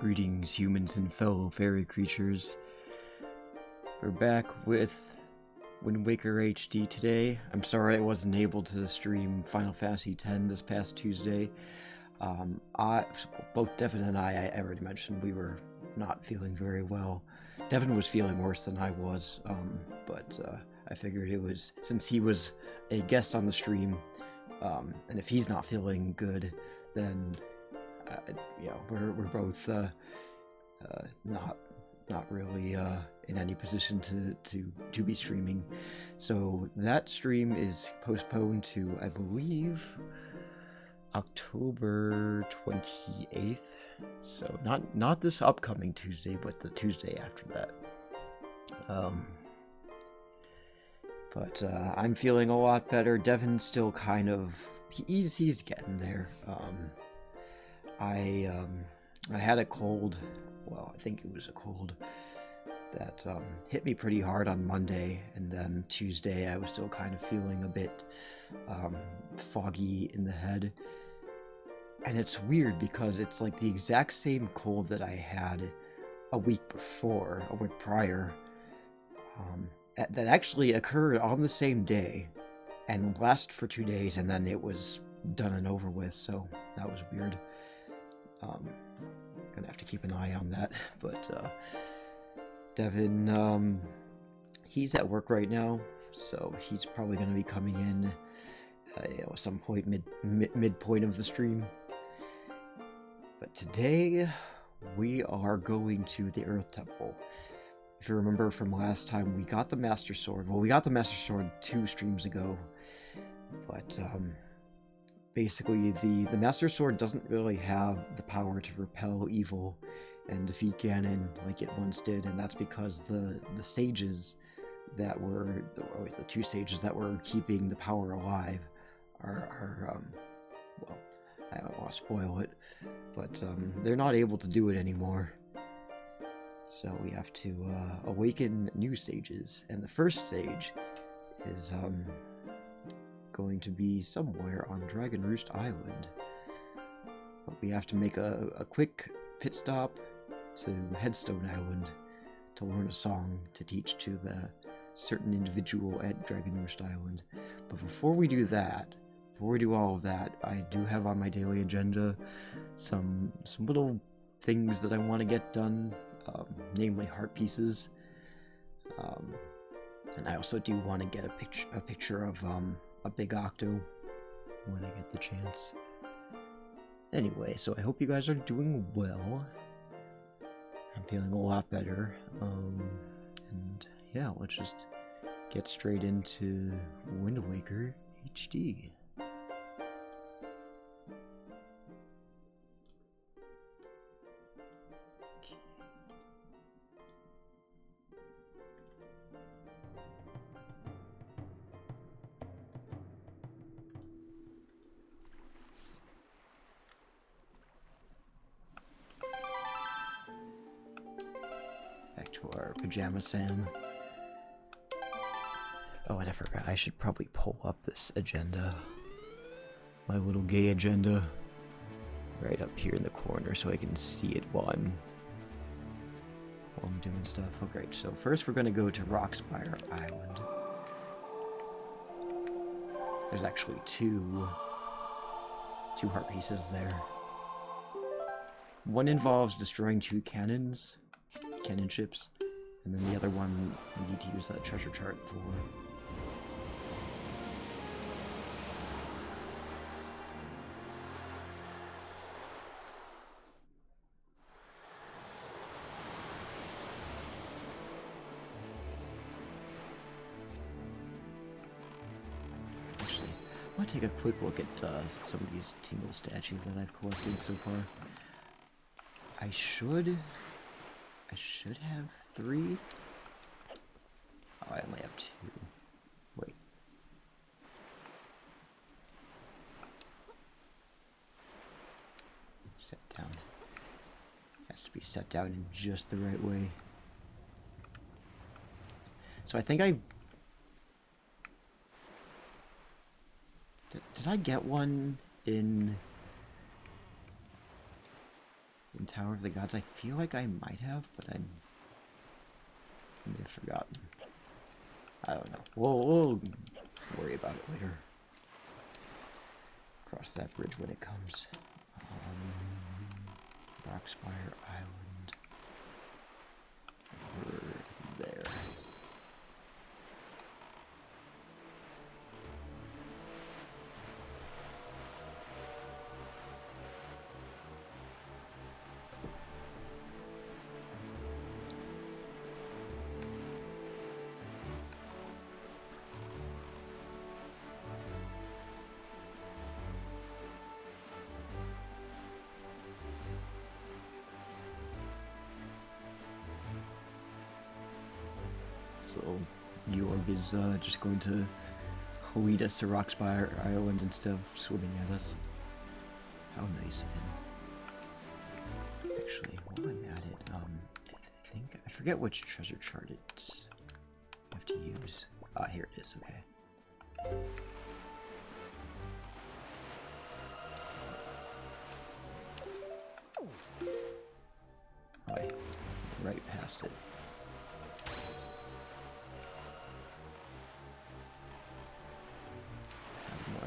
Greetings, humans and fellow fairy creatures. We're back with Wind Waker HD today. I'm sorry I wasn't able to stream Final Fantasy X this past Tuesday. Both Devin and I already mentioned we were not feeling very well. Devin was feeling worse than I was, but I figured it was, since he was a guest on the stream, and if he's not feeling good, then we're both not really in any position to be streaming. So that stream is postponed to, I believe, October 28th. So not this upcoming Tuesday, but the Tuesday after that. But I'm feeling a lot better. Devin's still kind of, he's getting there. I had a cold, well, I think it was a cold, that hit me pretty hard on Monday, and then Tuesday I was still kind of feeling a bit foggy in the head. And it's weird because it's like the exact same cold that I had a week prior, that actually occurred on the same day and lasted for 2 days, and then it was done and over with, so that was weird. Gonna have to keep an eye on that. But Devin, he's at work right now, so he's probably gonna be coming in at some point midpoint of the stream. But today we are going to the Earth Temple. If you remember from last time, we got the Master Sword. Well, we got the Master Sword 2 streams ago, but basically, the Master Sword doesn't really have the power to repel evil and defeat Ganon like it once did, and that's because the sages that were, always the 2 sages that were keeping the power alive are well, I don't want to spoil it, but they're not able to do it anymore. So we have to awaken new sages, and the first sage is going to be somewhere on Dragon Roost Island. But we have to make a quick pit stop to Headstone Island to learn a song to teach to the certain individual at Dragon Roost Island. But before we do that, before we do all of that, I do have on my daily agenda some little things that I want to get done, namely heart pieces. And I also do want to get a picture of a big octo when I get the chance. Anyway, so I hope you guys are doing well. I'm feeling a lot better. And yeah, let's just get straight into Wind Waker HD. Our Pajama Sam. Oh, and I forgot, I should probably pull up this agenda. My little gay agenda. Right up here in the corner so I can see it while I'm doing stuff. Oh great, so first we're gonna go to Rockspire Island. There's actually two heart pieces there. One involves destroying 2 cannon ships, and then the other one we need to use that treasure chart for. Actually, I want to take a quick look at some of these Tingle statues that I've collected so far. I should have 3. Oh, I only have 2. Wait. Set down. Has to be set down in just the right way. So I think did I get one in in Tower of the Gods? I feel like I might have, but I may have forgotten. I don't know. We'll worry about it later. Cross that bridge when it comes. Rockspire Island. We're there. So, Georg is just going to lead us to Rockspire Island instead of swimming at us. How nice of him. Actually, while I'm at it, I forget which treasure chart it's I have to use. Ah, here it is, okay. Oh, I right past it.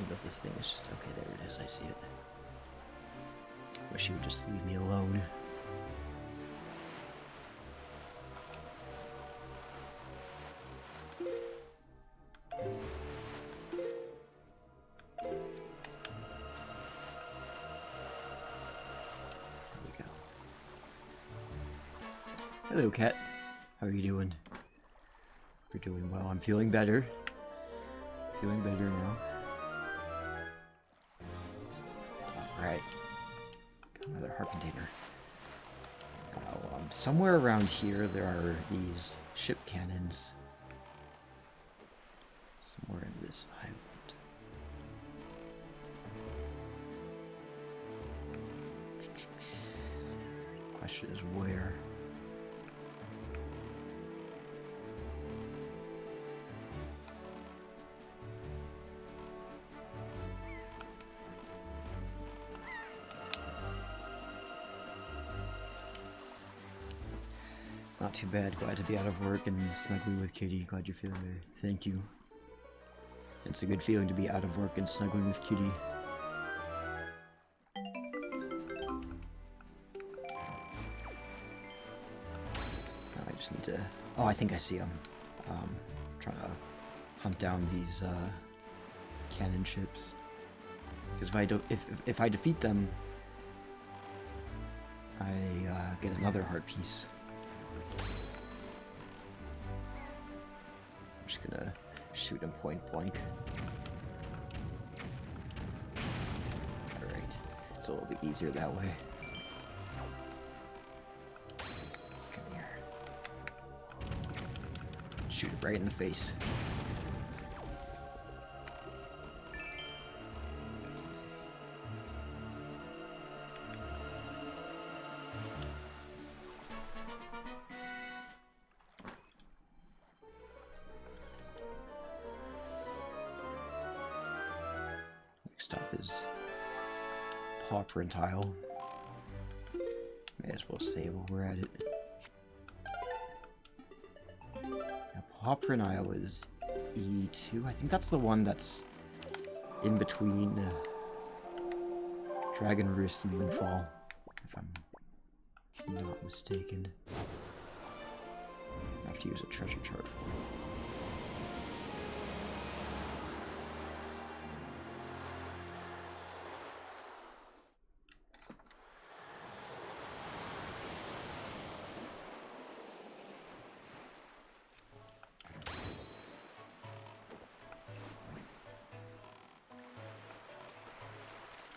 But this thing is just okay. There it is. I see it. Wish you would just leave me alone. There we go. Hello, cat. How are you doing? You're doing well. I'm feeling better. Feeling better now. Alright. Another harp container. Somewhere around here there are these ship cannons. Somewhere in this island. Question is where? Not too bad. Glad to be out of work and snuggling with Kitty. Glad you're feeling better. Thank you. It's a good feeling to be out of work and snuggling with Kitty. I just need to... Oh, I think I see him. Trying to hunt down these cannon ships. Because if I defeat them, I get another heart piece. I'm just gonna shoot him point blank. Alright, it's a little bit easier that way. Come here. Shoot it right in the face. Next up is Pauper and Tile. May as well save while we're at it. Now, Pauper and Isle is E2. I think that's the one that's in between Dragon Roost and Windfall, if I'm not mistaken. I have to use a treasure chart for it.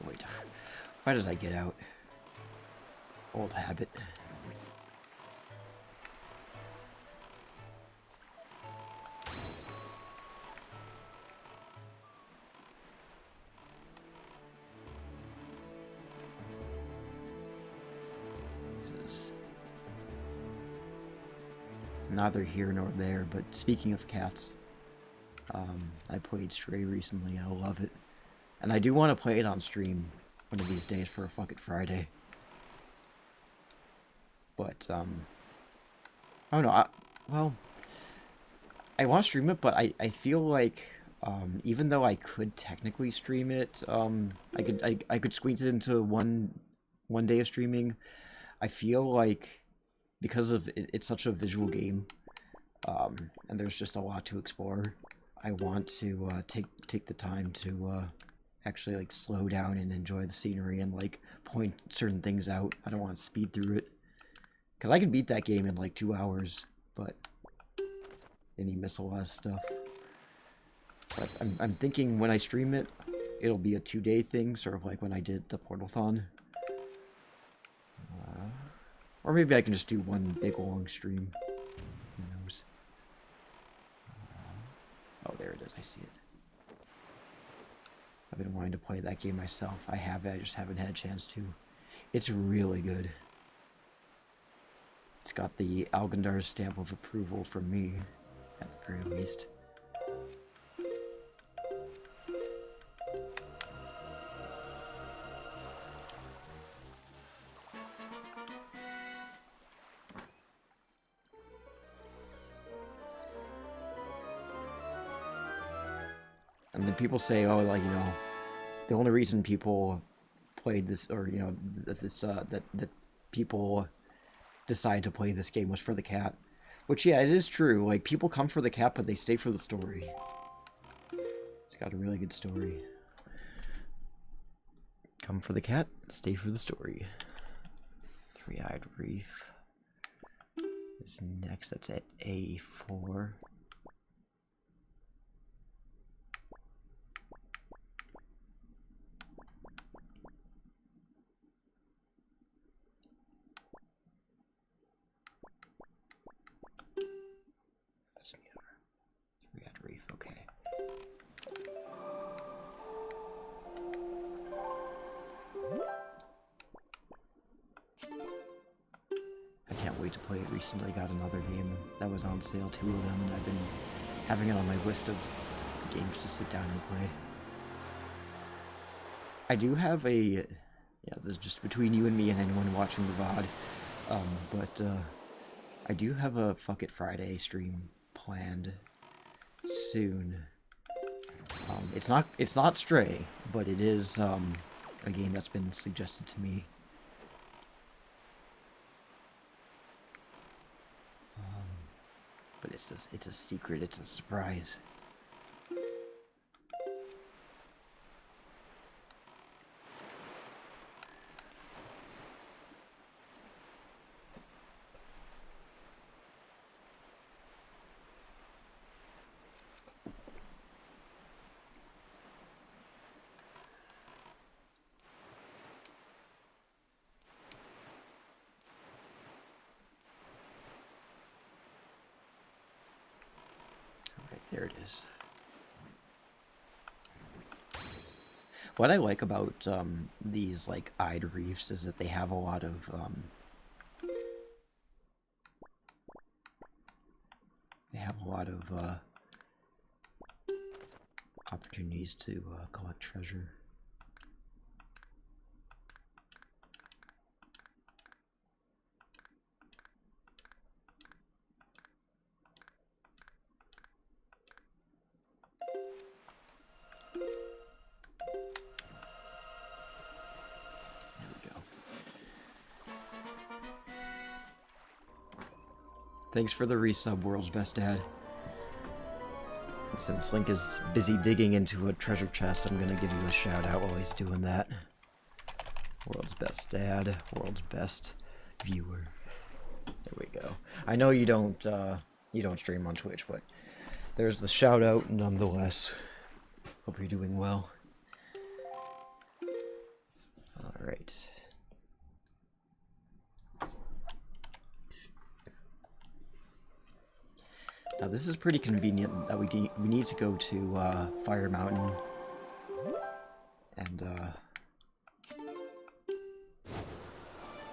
Wait, why did I get out? Old habit. This is neither here nor there, but speaking of cats, I played Stray recently and I love it. And I do want to play it on stream one of these days for a Fuck It Friday. But I don't know. Well, I want to stream it, but I feel like even though I could technically stream it, I could squeeze it into one day of streaming. I feel like because of it's such a visual game, and there's just a lot to explore. I want to take the time to actually like slow down and enjoy the scenery and like point certain things out. I don't want to speed through it because I could beat that game in like 2 hours, but then you miss a lot of stuff. But I'm thinking when I stream it, it'll be a 2-day thing, sort of like when I did the Portalthon. Or maybe I can just do one big long stream. Who knows? Oh, there it is. I see it. I've been wanting to play that game myself. I have it. I just haven't had a chance to. It's really good. It's got the Algendar's stamp of approval from me, at the very least. And then people say, oh, like, you know, the only reason people played this, or, you know, that people decide to play this game was for the cat. Which, yeah, it is true. Like, people come for the cat, but they stay for the story. It's got a really good story. Come for the cat, stay for the story. Three-eyed reef is next. That's at A4. Three-eyed reef, okay. I can't wait to play it. Recently got another game that was on sale, 2 of them, and I've been having it on my list of games to sit down and play. I do have a, yeah, this is just between you and me and anyone watching the VOD, but I do have a Fuck It Friday stream planned soon. It's not Stray, but it is a game that's been suggested to me. But it's a secret, it's a surprise. There it is. What I like about these like eyed reefs is that they have a lot of opportunities to collect treasure. Thanks for the resub, World's Best Dad. And since Link is busy digging into a treasure chest, I'm gonna give you a shout out while he's doing that. World's Best Dad, World's Best Viewer. There we go. I know you don't stream on Twitch, but there's the shout out nonetheless. Hope you're doing well. Alright. Now this is pretty convenient that we need to go to Fire Mountain and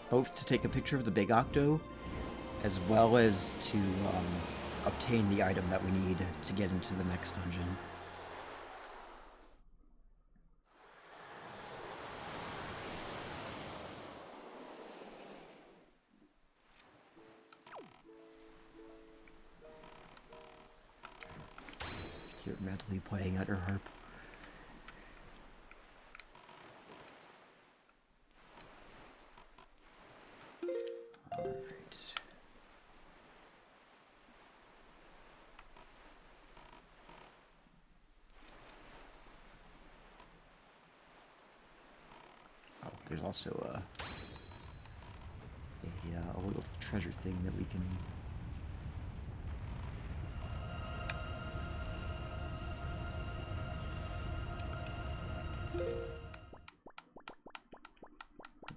both to take a picture of the big octo as well as to obtain the item that we need to get into the next dungeon. You're mentally playing at her harp. Alright. Oh, there's also a little treasure thing that we can...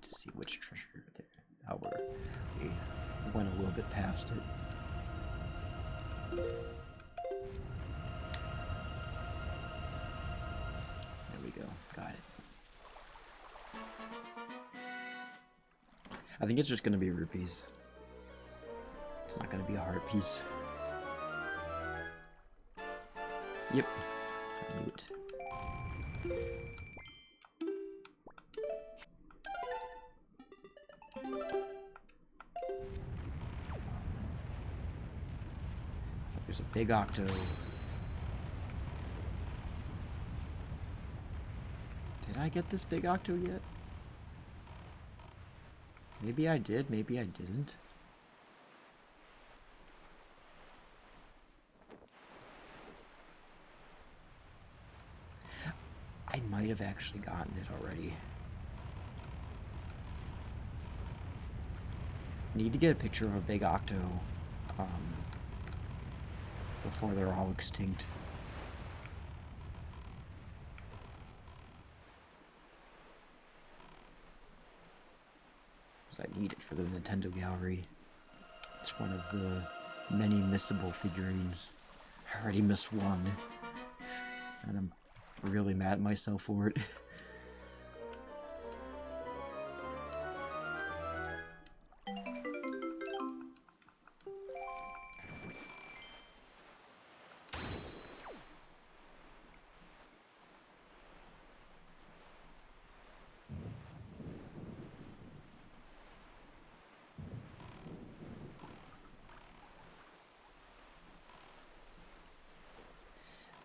to see which treasure there. Oh, we went a little bit past it. There we go. Got it. I think it's just going to be rupees. It's not going to be a heart piece. Yep. I knew it. There's a big octo. Did I get this big octo yet? Maybe I did, maybe I didn't. I might have actually gotten it already. I need to get a picture of a big octo before they're all extinct. Because I need it for the Nintendo Gallery. It's one of the many missable figurines. I already missed one. And I'm really mad at myself for it.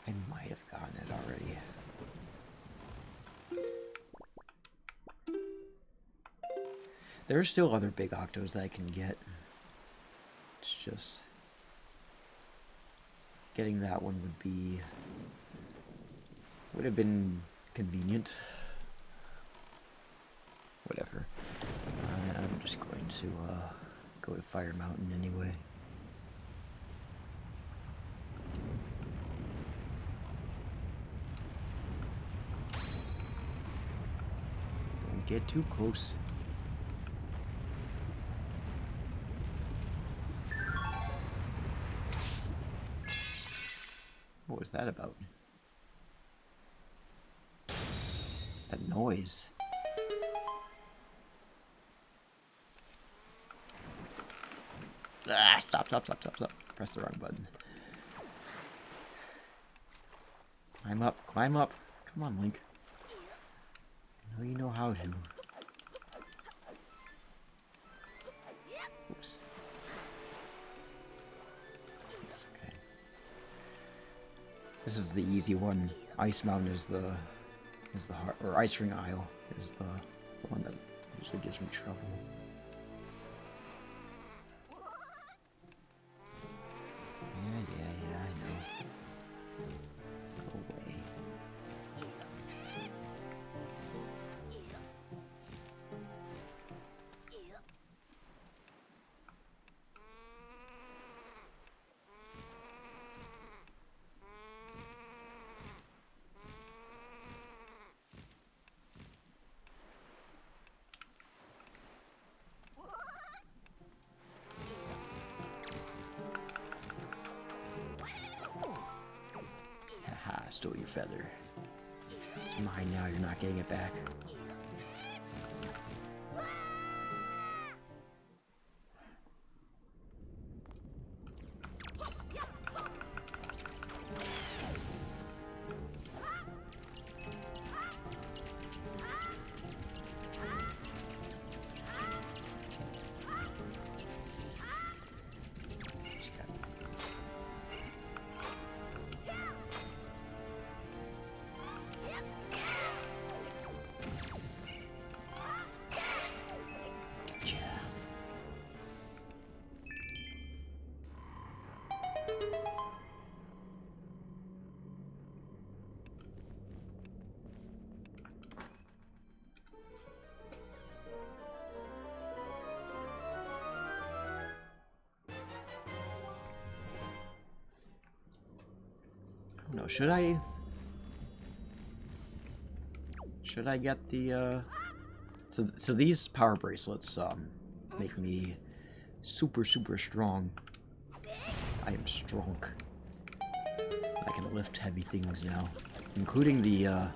I might have gotten it already. There are still other big octos that I can get. It's just getting that one would have been convenient. Whatever. I'm just going to go to Fire Mountain anyway. Don't get too close. What was that about? That noise. Ah, stop. Press the wrong button. Climb up. Come on, Link. I know you know how to. Oops. Okay. This is the easy one. Ice Mountain is the hard, or Ice Ring Isle is the one that usually gives me trouble. Yeah, I know. Go away. Haha, stole your feather. It's mine now, you're not getting it back. No, should I get the so these power bracelets make me super strong. I am strong. I can lift heavy things now, including the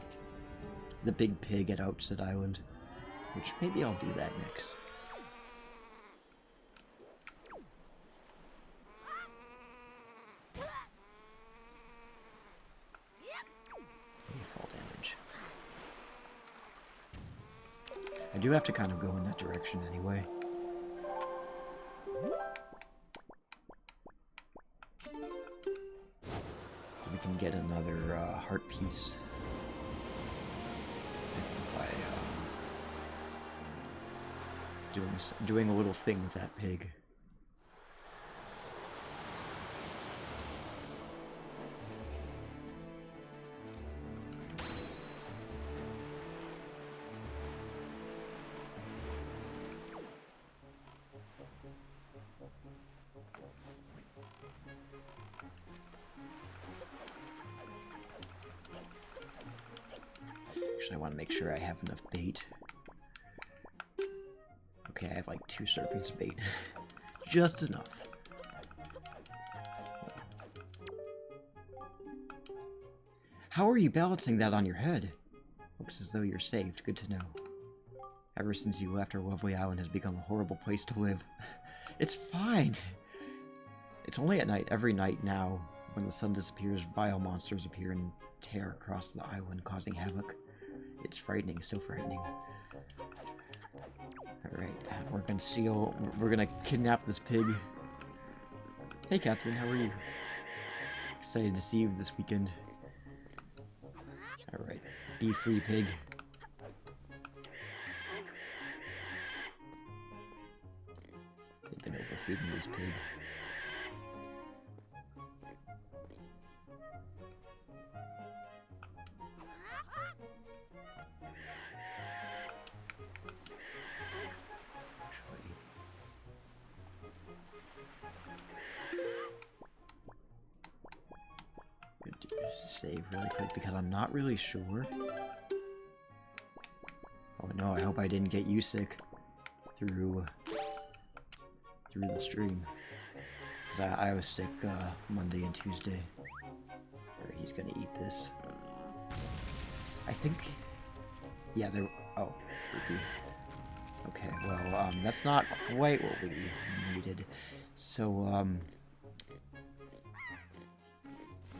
big pig at Outset Island, which maybe I'll do that next. Fall damage. I do have to kind of go in that direction anyway. We can get another heart piece by doing a little thing with that pig. Actually, I want to make sure I have enough bait. Okay, I have like 2 serpents of bait. Just enough. How are you balancing that on your head? Looks as though you're saved. Good to know. Ever since you left, our lovely island has become a horrible place to live. It's fine. It's only at night, every night now. When the sun disappears, vile monsters appear and tear across the island, causing havoc. It's frightening, so frightening. Alright, we're gonna kidnap this pig. Hey Catherine, how are you? Excited to see you this weekend. Alright, be free, pig. They've been overfeeding this pig. Save really quick because I'm not really sure. Oh no, I hope I didn't get you sick through the stream. Because I was sick Monday and Tuesday. Alright, he's gonna eat this. I think... Yeah, there... Oh, creepy. Okay, well, that's not quite what we needed. So,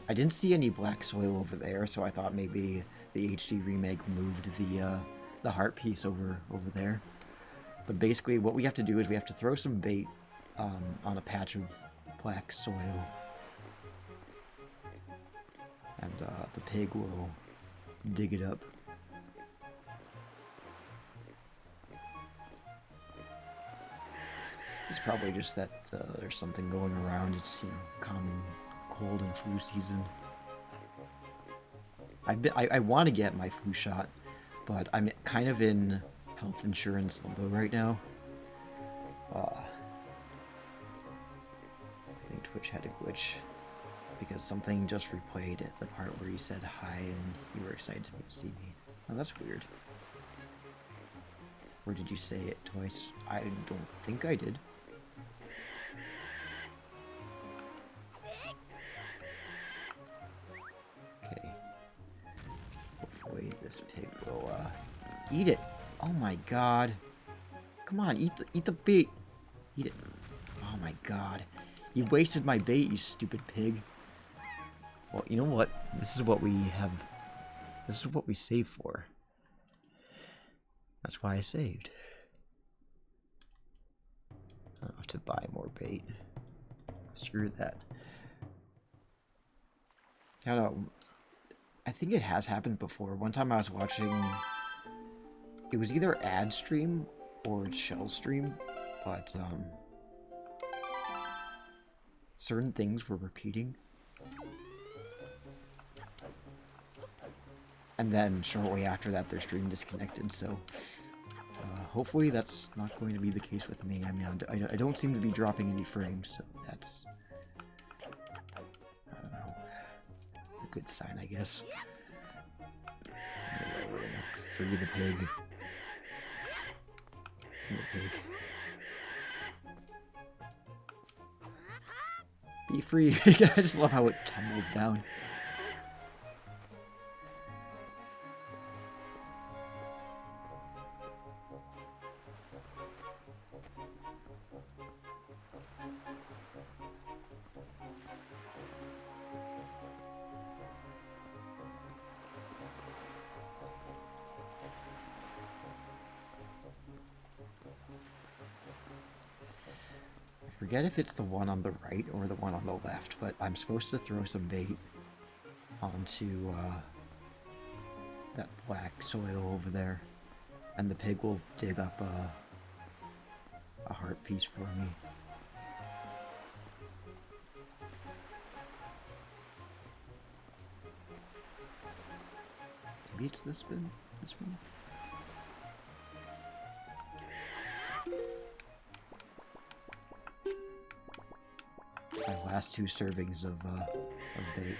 I didn't see any black soil over there, so I thought maybe the HD remake moved the heart piece over there. But basically, what we have to do is we have to throw some bait on a patch of black soil, and the pig will dig it up. It's probably just that there's something going around. It's, you know, common cold and flu season. I want to get my flu shot, but I'm kind of in health insurance limbo right now. I think Twitch had a glitch because something just replayed at the part where you said hi and you were excited to see me. Oh, that's weird. Or did you say it twice? I don't think I did. This pig will eat it. Oh my god. Come on, eat the bait. Eat it. Oh my god. You wasted my bait, you stupid pig. Well, you know what? This is what we have. This is what we save for. That's why I saved. I don't have to buy more bait. Screw that. I don't know. I think it has happened before. One time I was watching, it was either ad stream or shell stream, but certain things were repeating. And then shortly after that their stream disconnected, so hopefully that's not going to be the case with me. I mean, I don't seem to be dropping any frames, so that's... I don't know. good sign, I guess. Anyway, we're gonna free the pig. The pig. Be free. I just love how it tumbles down. I forget if it's the one on the right or the one on the left, but I'm supposed to throw some bait onto that black soil over there, and the pig will dig up a heart piece for me. Maybe it's this one? This one? My last 2 servings of bait.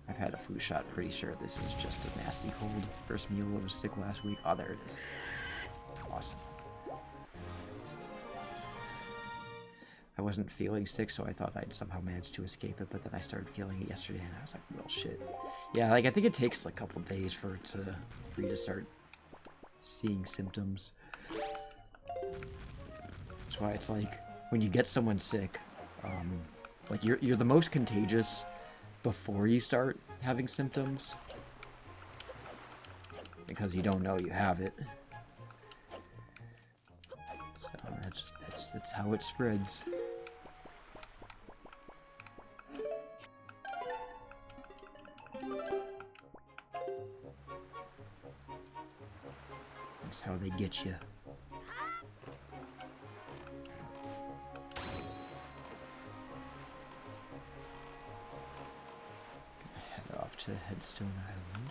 I've had a flu shot, pretty sure this is just a nasty cold. First meal was sick last week. Oh, there it is. Awesome. I wasn't feeling sick, so I thought I'd somehow managed to escape it, but then I started feeling it yesterday, and I was like, well, shit. Yeah, like, I think it takes like a couple days for you to start seeing symptoms. That's why it's like, when you get someone sick, like, you're the most contagious before you start having symptoms, because you don't know you have it. So that's how it spreads. That's how they get you. Head off to Headstone Island.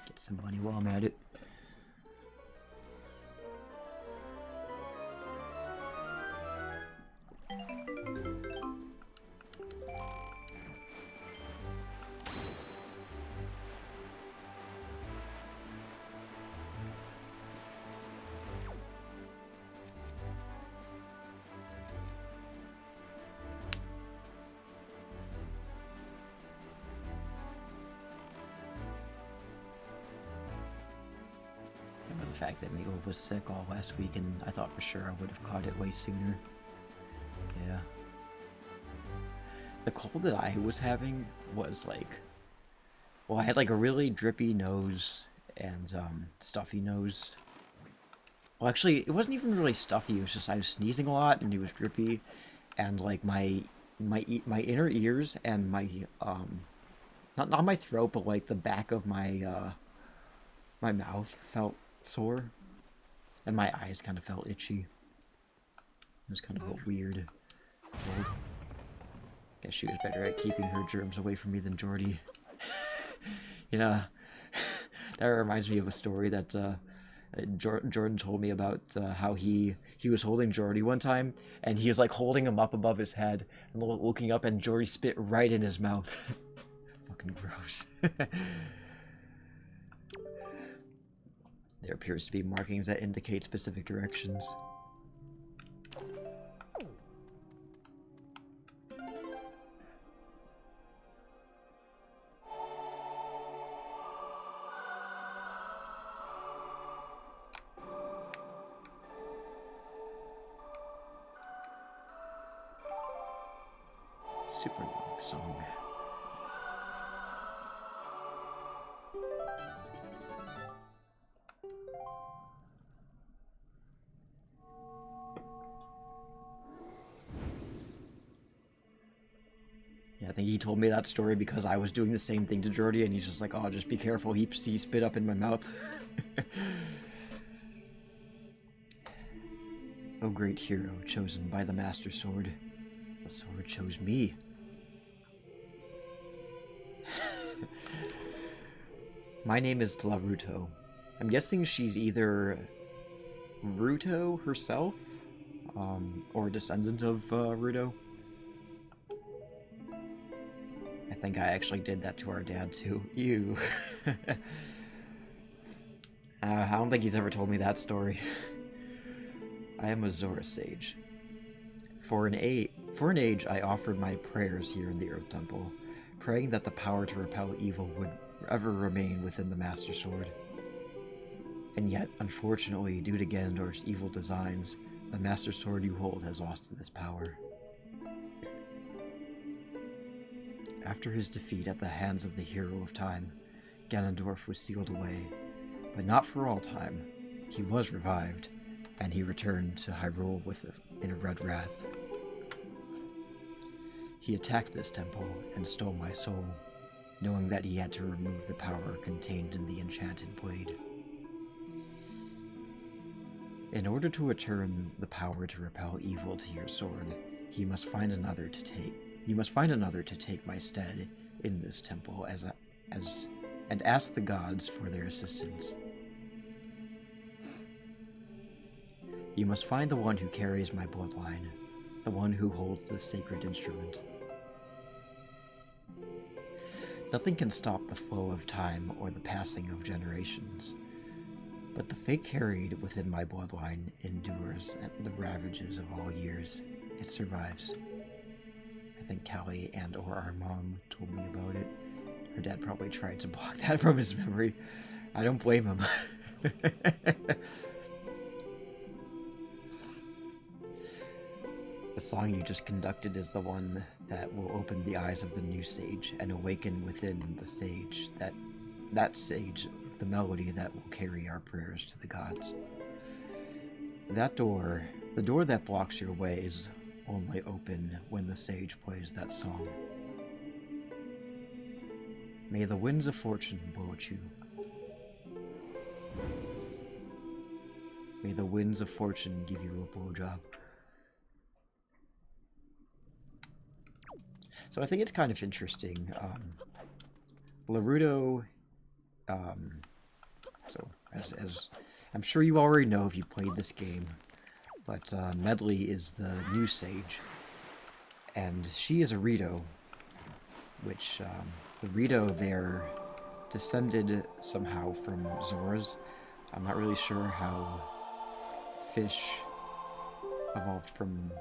Get some money while I'm at it. The fact that Milo was sick all last week, and I thought for sure I would have caught it way sooner. Yeah. The cold that I was having was like, well, I had like a really drippy nose and stuffy nose. Well, actually, it wasn't even really stuffy. It was just I was sneezing a lot, and it was drippy, and like my inner ears and my not my throat, but like the back of my my mouth felt sore, and my eyes kind of felt itchy. It was kind of a weird cold. Guess she was better at keeping her germs away from me than Jordy. You know, that reminds me of a story that Jordan told me about how he was holding Jordy one time, and he was like holding him up above his head and looking up, and Jordy spit right in his mouth. Fucking gross. There appears to be markings that indicate specific directions. Super long song. Yeah, I think he told me that story because I was doing the same thing to Jordy, and he's just like, oh, just be careful, he spit up in my mouth. O great hero, chosen by the Master Sword. The sword chose me. My name is Laruto. I'm guessing she's either Ruto herself, or a descendant of Ruto. I think I actually did that to our dad too. Ew. I don't think he's ever told me that story. I am a Zora sage. For an age, I offered my prayers here in the Earth Temple, praying that the power to repel evil would ever remain within the Master Sword. And yet, unfortunately, due to Ganondorf's evil designs, the Master Sword you hold has lost this power. After his defeat at the hands of the Hero of Time, Ganondorf was sealed away, but not for all time. He was revived, and he returned to Hyrule in a red wrath. He attacked this temple and stole my soul, knowing that he had to remove the power contained in the enchanted blade. In order to return the power to repel evil to your sword, you must find another to take my stead in this temple and ask the gods for their assistance. You must find the one who carries my bloodline, the one who holds the sacred instrument. Nothing can stop the flow of time or the passing of generations, but the fate carried within my bloodline endures the ravages of all years. It survives. I think Callie and/or our mom told me about it. Her dad probably tried to block that from his memory. I don't blame him. The song you just conducted is the one that will open the eyes of the new sage and awaken within the sage that sage the melody that will carry our prayers to the gods. That door, the door that blocks your way, is only open when the sage plays that song. May the winds of fortune blow at you. May the winds of fortune give you a blowjob. So I think it's kind of interesting. Laruto, so as I'm sure you already know if you played this game, but Medley is the new sage, and she is a Rito, which the Rito there descended somehow from Zoras. I'm not really sure how fish evolved from...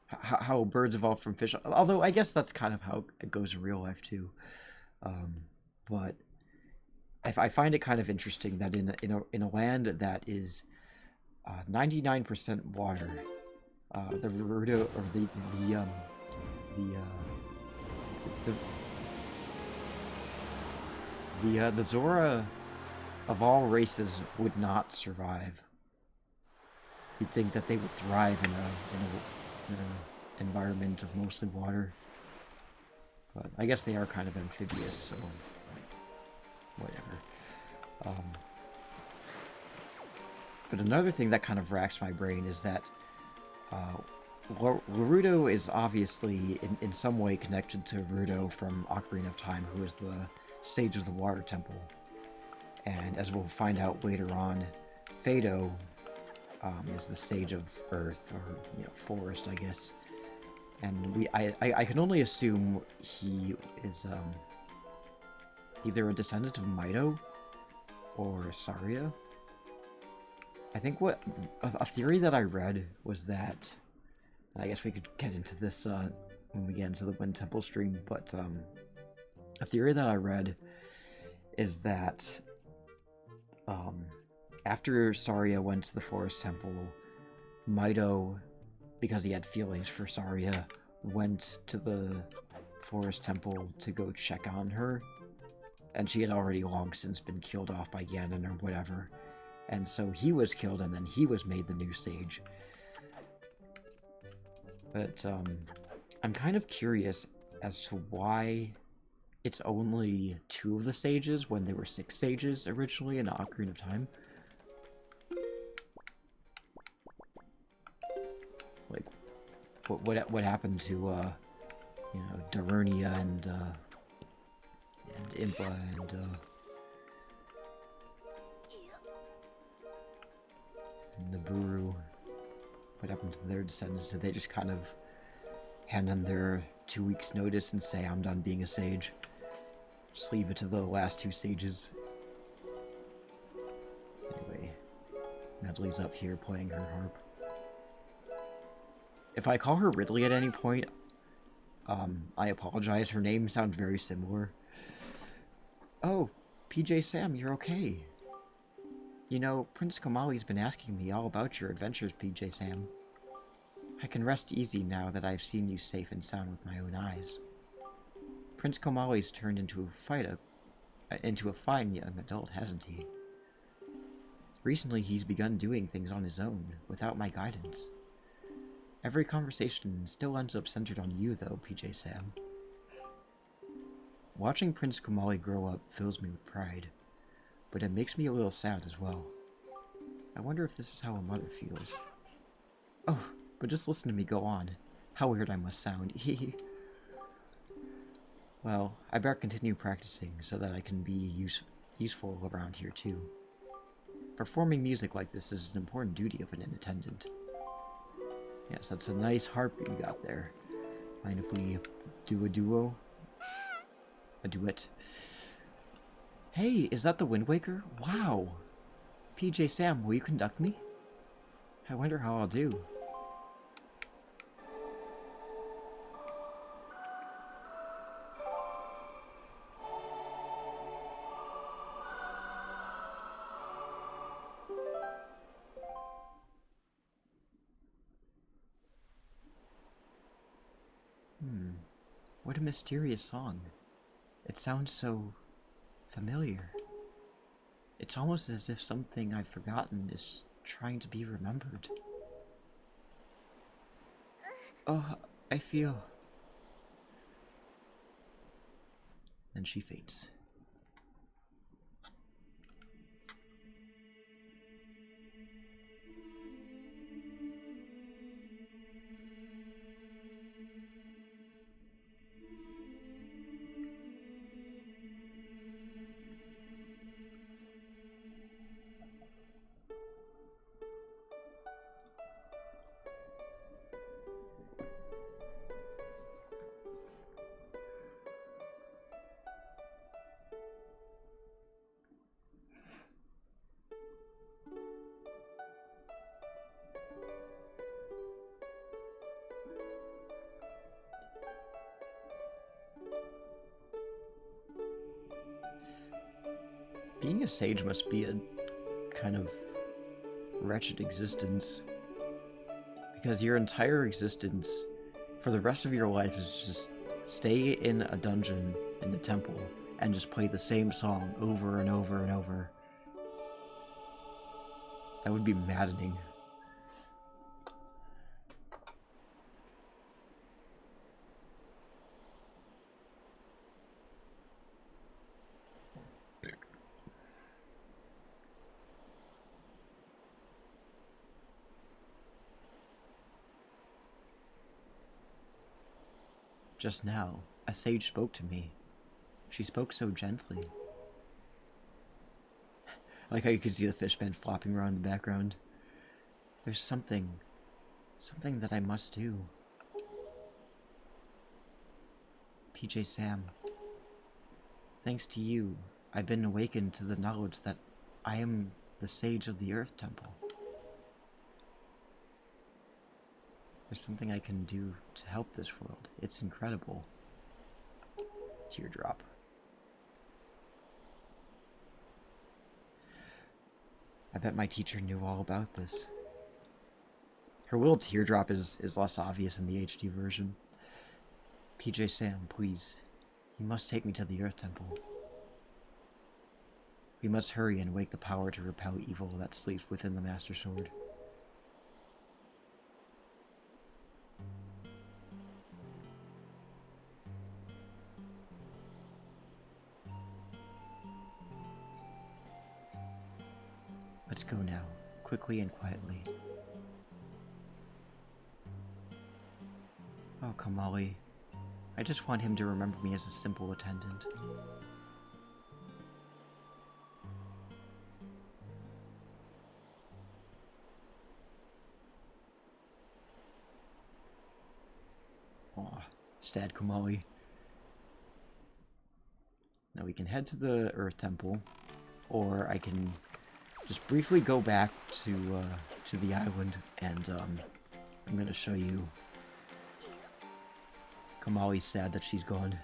how birds evolved from fish, although I guess that's kind of how it goes in real life too. But I find it kind of interesting that in a land that is 99% water, the Rudo, or the Zora of all races would not survive. You'd think that they would thrive in an environment of mostly water, but I guess they are kind of amphibious, so whatever. But another thing that kind of racks my brain is that Laruto is obviously in some way connected to Ruto from Ocarina of Time, who is the sage of the Water Temple, and as we'll find out later on, Fado is the sage of Earth, or forest, I guess. And I can only assume he is either a descendant of Mido or Saria. I think a theory that I read was that, and I guess we could get into this when we get into the Wind Temple stream, but a theory that I read is that after Saria went to the Forest Temple, Mido, because he had feelings for Saria, went to the Forest Temple to go check on her, and she had already long since been killed off by Ganon or whatever, and so he was killed, and then he was made the new sage. But I'm kind of curious as to why it's only 2 of the sages when there were 6 sages originally in Ocarina of Time. Like, what happened to Darunia and Impa and Nibiru. What happened to their descendants? Did they just kind of hand in their 2 weeks notice and say, I'm done being a sage? Just leave it to the last 2 sages. Anyway, Medley's up here playing her harp. If I call her Ridley at any point, I apologize. Her name sounds very similar. Oh, PJ Sam, you're okay. You know, Prince Komali's been asking me all about your adventures, PJ Sam. I can rest easy now that I've seen you safe and sound with my own eyes. Prince Komali's turned into a fine young adult, hasn't he? Recently, he's begun doing things on his own, without my guidance. Every conversation still ends up centered on you, though, PJ Sam. Watching Prince Komali grow up fills me with pride, but it makes me a little sad as well. I wonder if this is how a mother feels. Oh, but just listen to me go on. How weird I must sound. Well, I better continue practicing so that I can be useful around here too. Performing music like this is an important duty of an attendant. Yes, that's a nice harp you got there. Mind if we do a duo? A duet? Hey, is that the Wind Waker? Wow! PJ Sam, will you conduct me? I wonder how I'll do. What a mysterious song. It sounds so familiar. It's almost as if something I've forgotten is trying to be remembered. Oh, I feel... And she faints. Being a sage must be a kind of wretched existence, because your entire existence for the rest of your life is just stay in a dungeon in the temple and just play the same song over and over and over. That would be maddening. Just now, a sage spoke to me. She spoke so gently. I like how you can see the fishman flopping around in the background. There's something that I must do. PJ Sam, thanks to you, I've been awakened to the knowledge that I am the sage of the Earth Temple. There's something I can do to help this world. It's incredible. Teardrop. I bet my teacher knew all about this. Her little teardrop is less obvious in the HD version. PJ Sam, please. You must take me to the Earth Temple. We must hurry and wake the power to repel evil that sleeps within the Master Sword. Let's go now, quickly and quietly. Oh, Komali. I just want him to remember me as a simple attendant. Sad Kumali. Now we can head to the Earth Temple, or I can just briefly go back to the island, and I'm gonna show you. Kumali's sad that she's gone.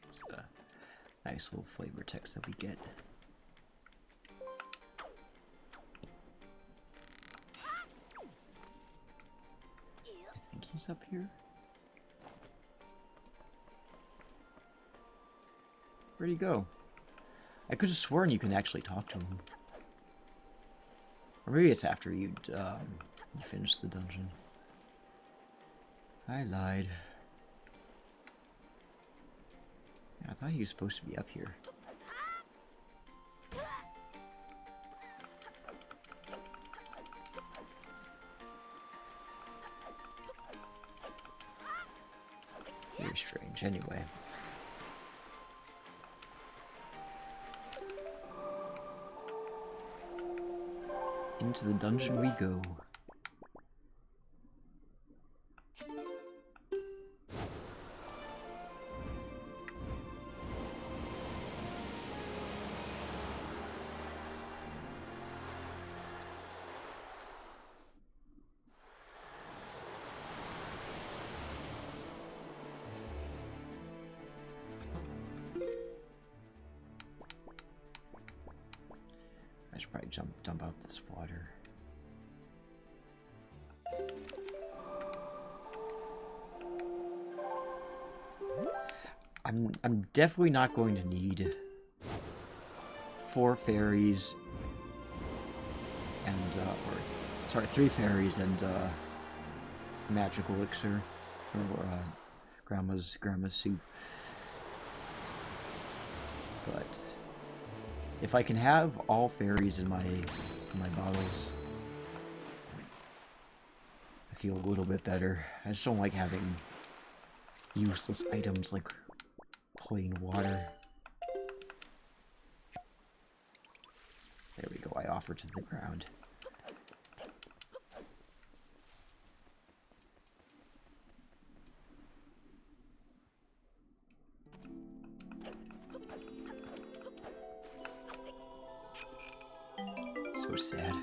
It's a nice little flavor text that we get. I think he's up here. Where'd he go? I could have sworn you can actually talk to him. Or maybe it's after you finish the dungeon. I lied. I thought he was supposed to be up here. Very strange, anyway. Into the dungeon we go. I should probably dump out this water. I'm definitely not going to need 4 fairies and sorry, 3 fairies and magic elixir or grandma's soup. But if I can have all fairies in my bottles, I feel a little bit better. I just don't like having useless items like plain water. There we go, I offer to the ground. So sad.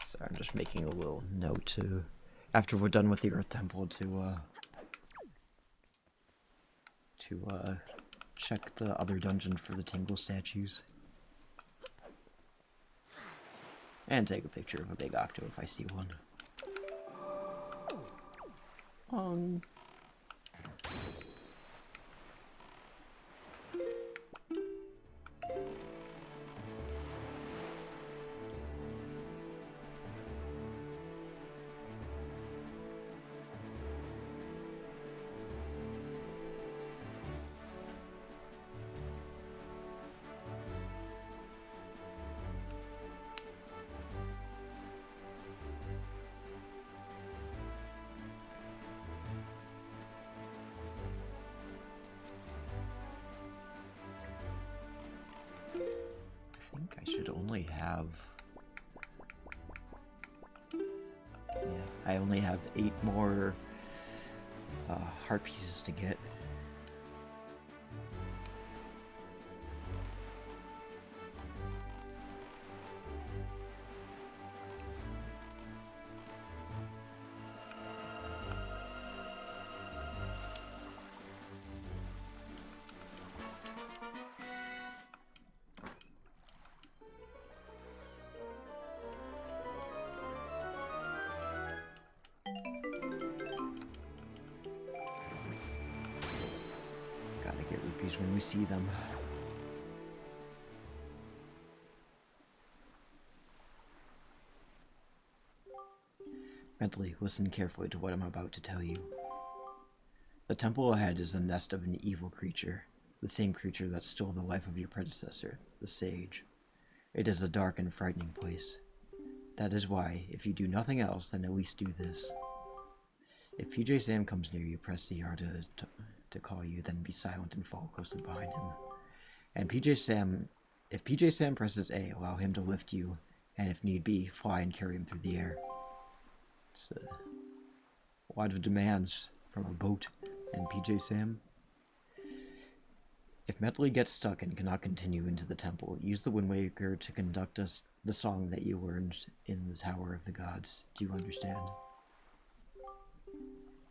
So I'm just making a little note to, after we're done with the Earth Temple, to check the other dungeon for the Tingle statues. And take a picture of a big octo if I see one. I think I should only have... Yeah, I only have 8 more heart pieces to get. harpies when we see them. Mentally, listen carefully to what I'm about to tell you. The temple ahead is the nest of an evil creature, the same creature that stole the life of your predecessor, the sage. It is a dark and frightening place. That is why, if you do nothing else, then at least do this. If PJ Sam comes near you, press the R to call you, then be silent and follow closely behind him. And if PJ Sam presses A, allow him to lift you, and if need be, fly and carry him through the air. It's a lot of demands from a boat and PJ Sam. If mentally gets stuck and cannot continue into the temple, use the Wind Waker to conduct us the song that you learned in the Tower of the Gods. Do you understand?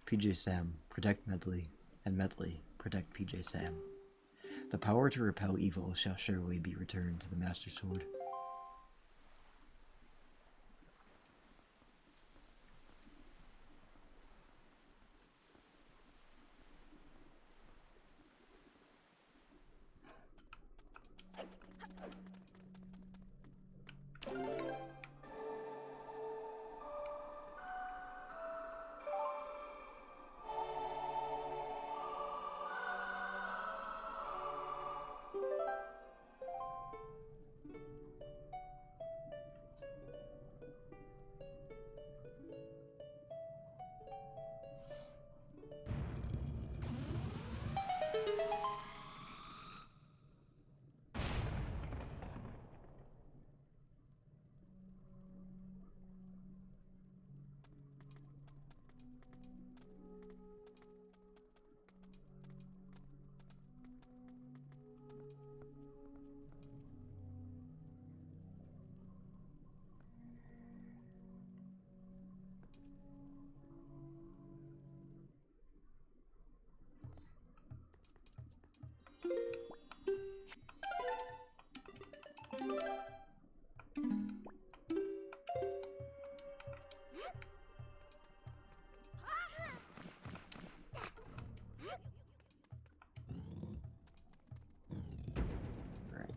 PJ Sam, protect mentally, and mentally, protect PJ Sam. The power to repel evil shall surely be returned to the Master Sword.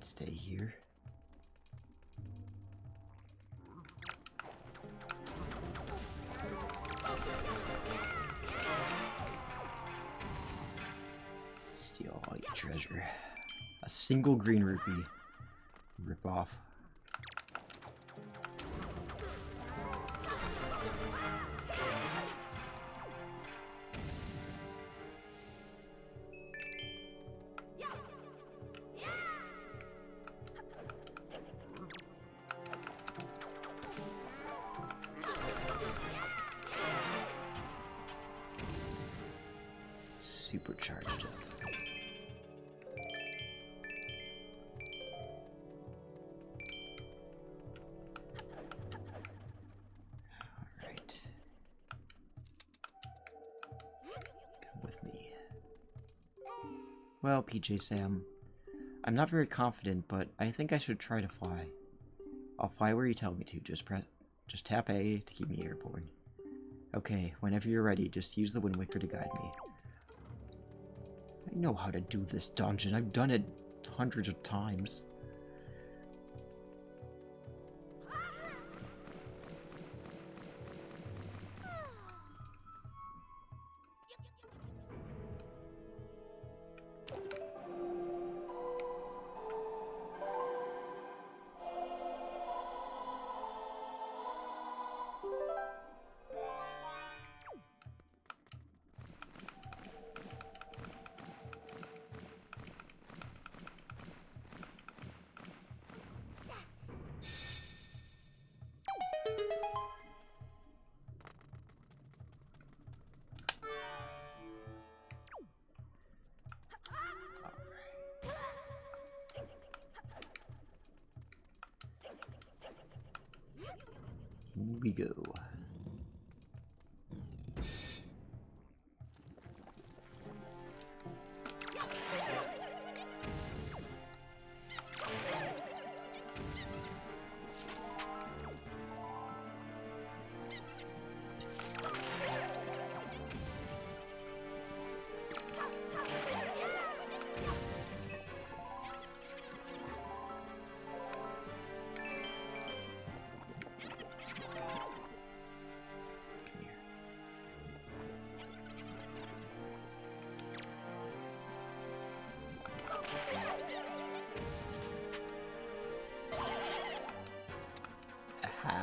Stay here. Steal all your treasure. A single green rupee. Rip off. Supercharged up. Alright. Come with me. Well, PJ Sam, I'm not very confident, but I think I should try to fly. I'll fly where you tell me to. Just tap A to keep me airborne. Okay, whenever you're ready, just use the Wind Waker to guide me. I know how to do this dungeon. I've done it hundreds of times. Here we go.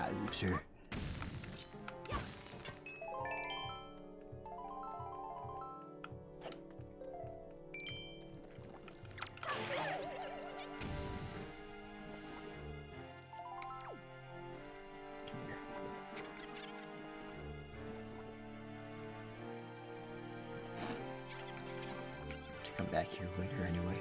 Die, loser. Come back here later anyway.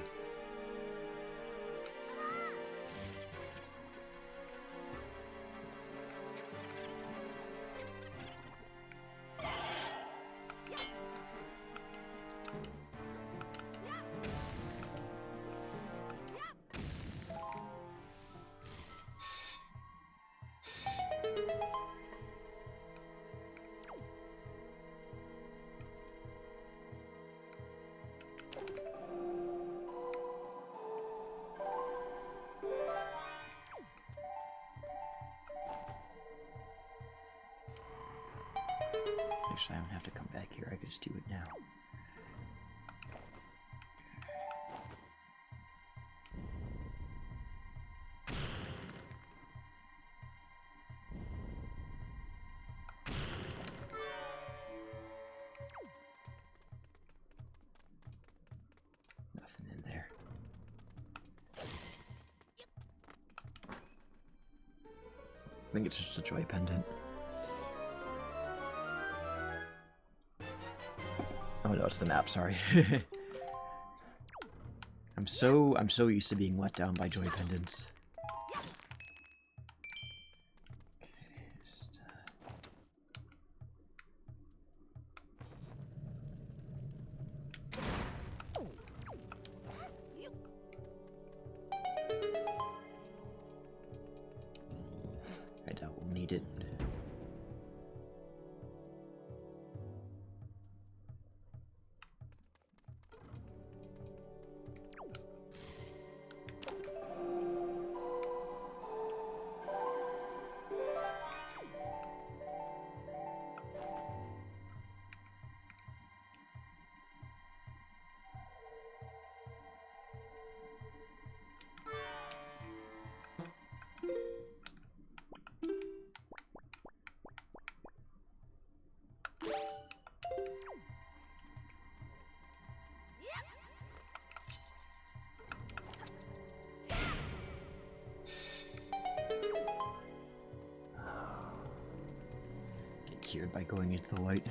Actually, I don't have to come back here. I can just do it now. Nothing in there. I think it's just a joy pendant. Oh no, it's the map, sorry. I'm so used to being let down by joy pendants. I doubt we'll need it. Cured by going into the light.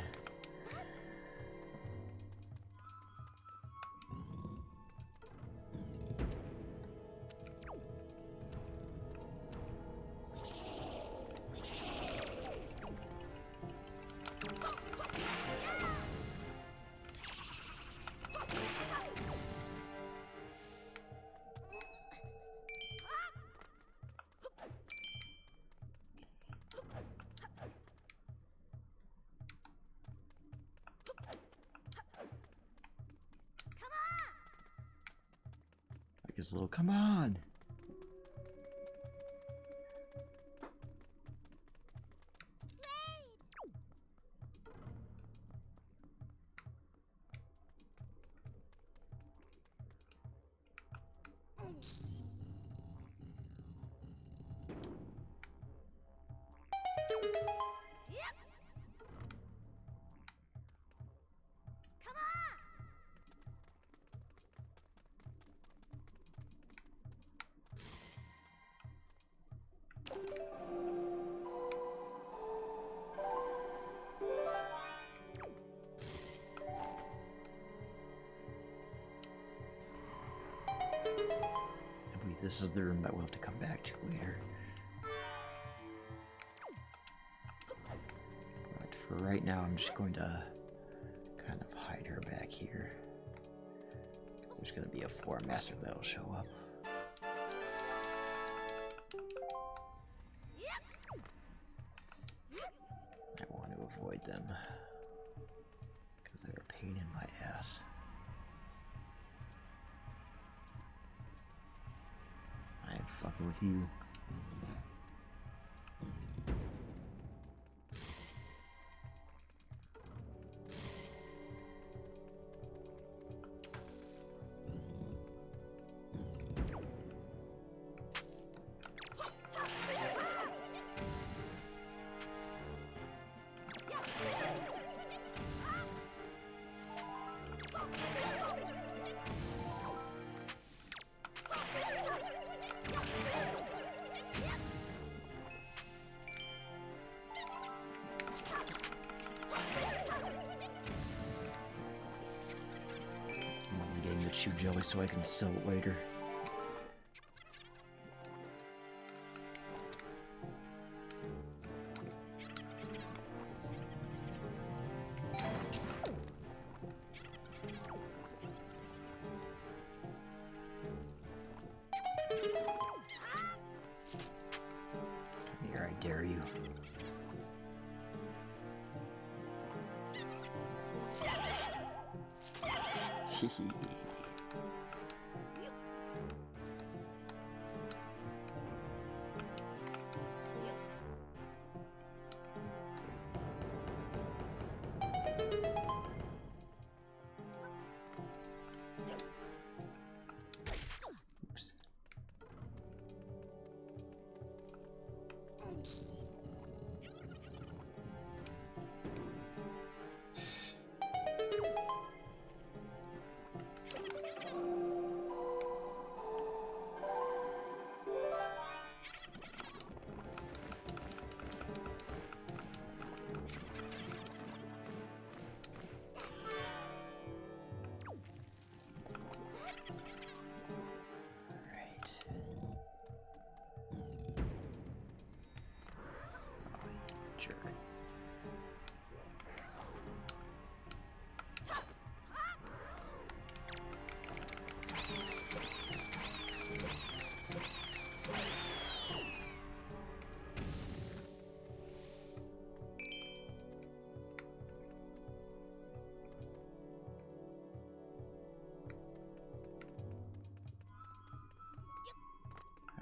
His little come on. This is the room that we'll have to come back to later. But for right now, I'm just going to kind of hide her back here. There's going to be a floor master that'll show up. I want to avoid them because they're a pain in my ass. I ain't fucking with you. cashew jelly so I can sell it later. Here, I dare you. Hehe. Oops.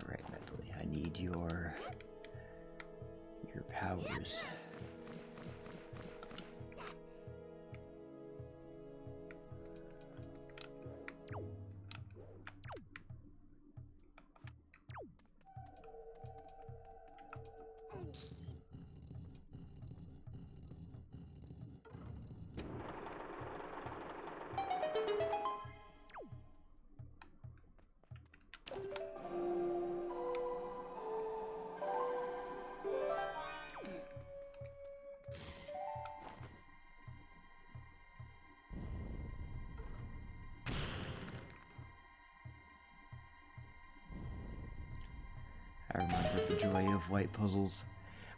Alright, Medley, I need your powers. I remember the joy of white puzzles.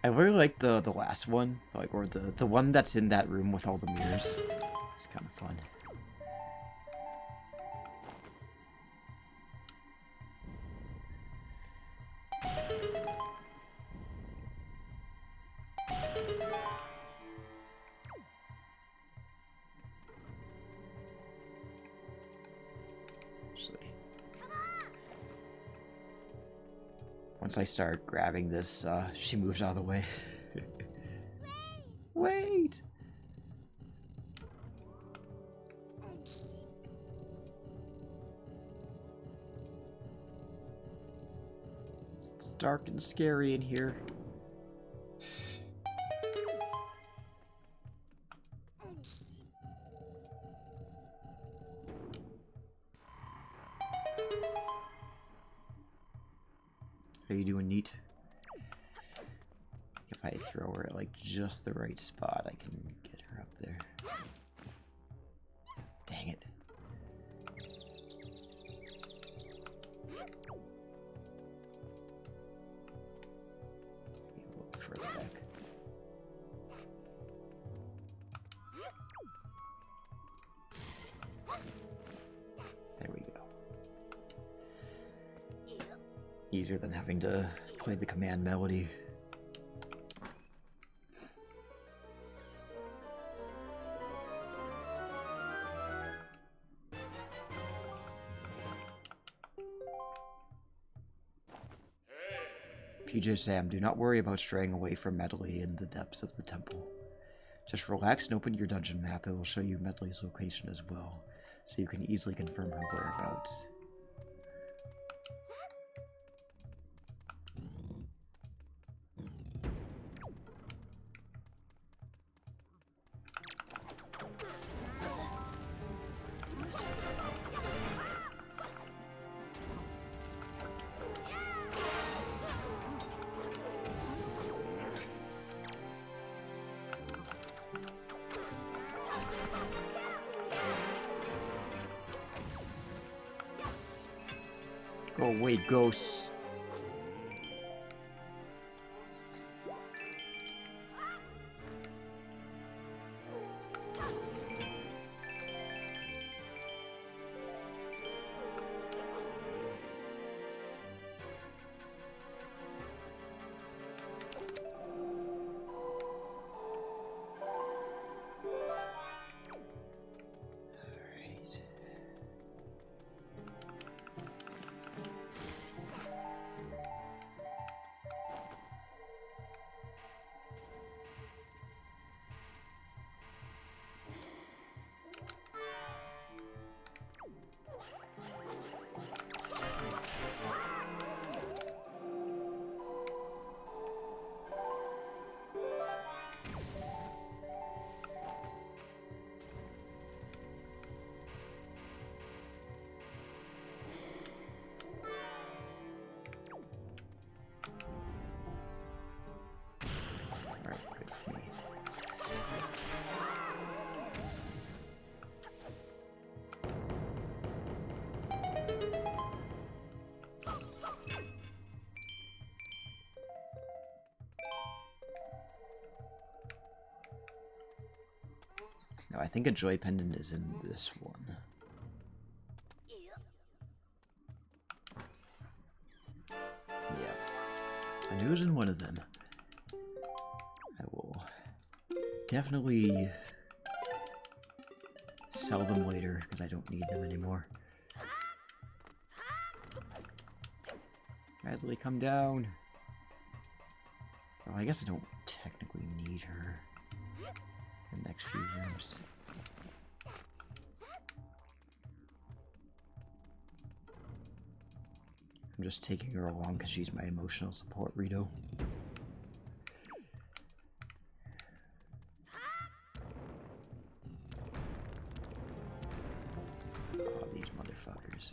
I really like the last one, like, or the one that's in that room with all the mirrors. It's kind of fun. Once I start grabbing this, she moves out of the way. Wait! It's dark and scary in here. Are you doing neat? If I throw her at like just the right spot, I can get her up there. Dang it. Maybe a little further back. There we go. Easier than having to play the command melody. PJ Sam, do not worry about straying away from Medley in the depths of the temple. Just relax and open your dungeon map. It will show you Medley's location as well, so you can easily confirm her whereabouts. Go away, ghosts. No, I think a joy pendant is in this one. Yeah. I knew it was in one of them. I will definitely sell them later because I don't need them anymore. Bradley, come down. Well, I guess I don't technically need her in the next few rooms. I'm just taking her along because she's my emotional support, Rito. Oh, these motherfuckers.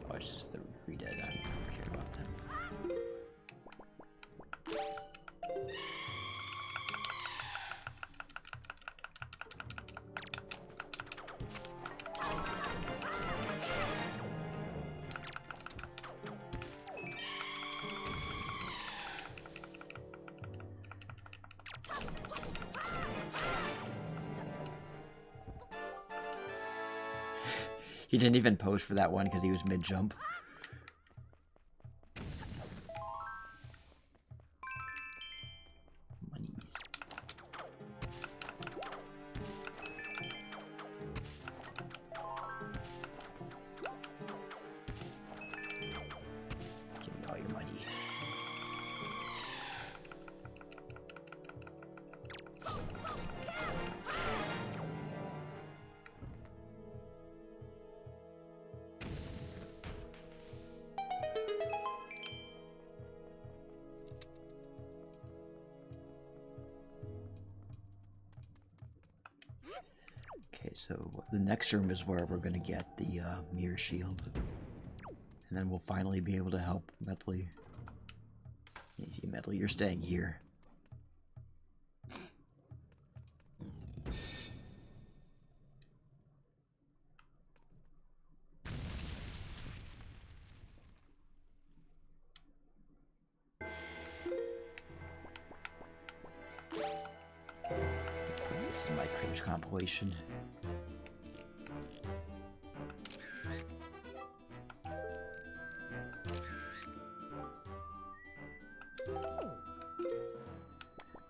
Oh, it's just the re-dead. I don't care about them. He didn't even pose for that one because he was mid-jump. Monies. Give me all your money. Okay, so the next room is where we're gonna get the mirror shield. And then we'll finally be able to help Medley. Easy, Medley, you're staying here. This is my cringe compilation.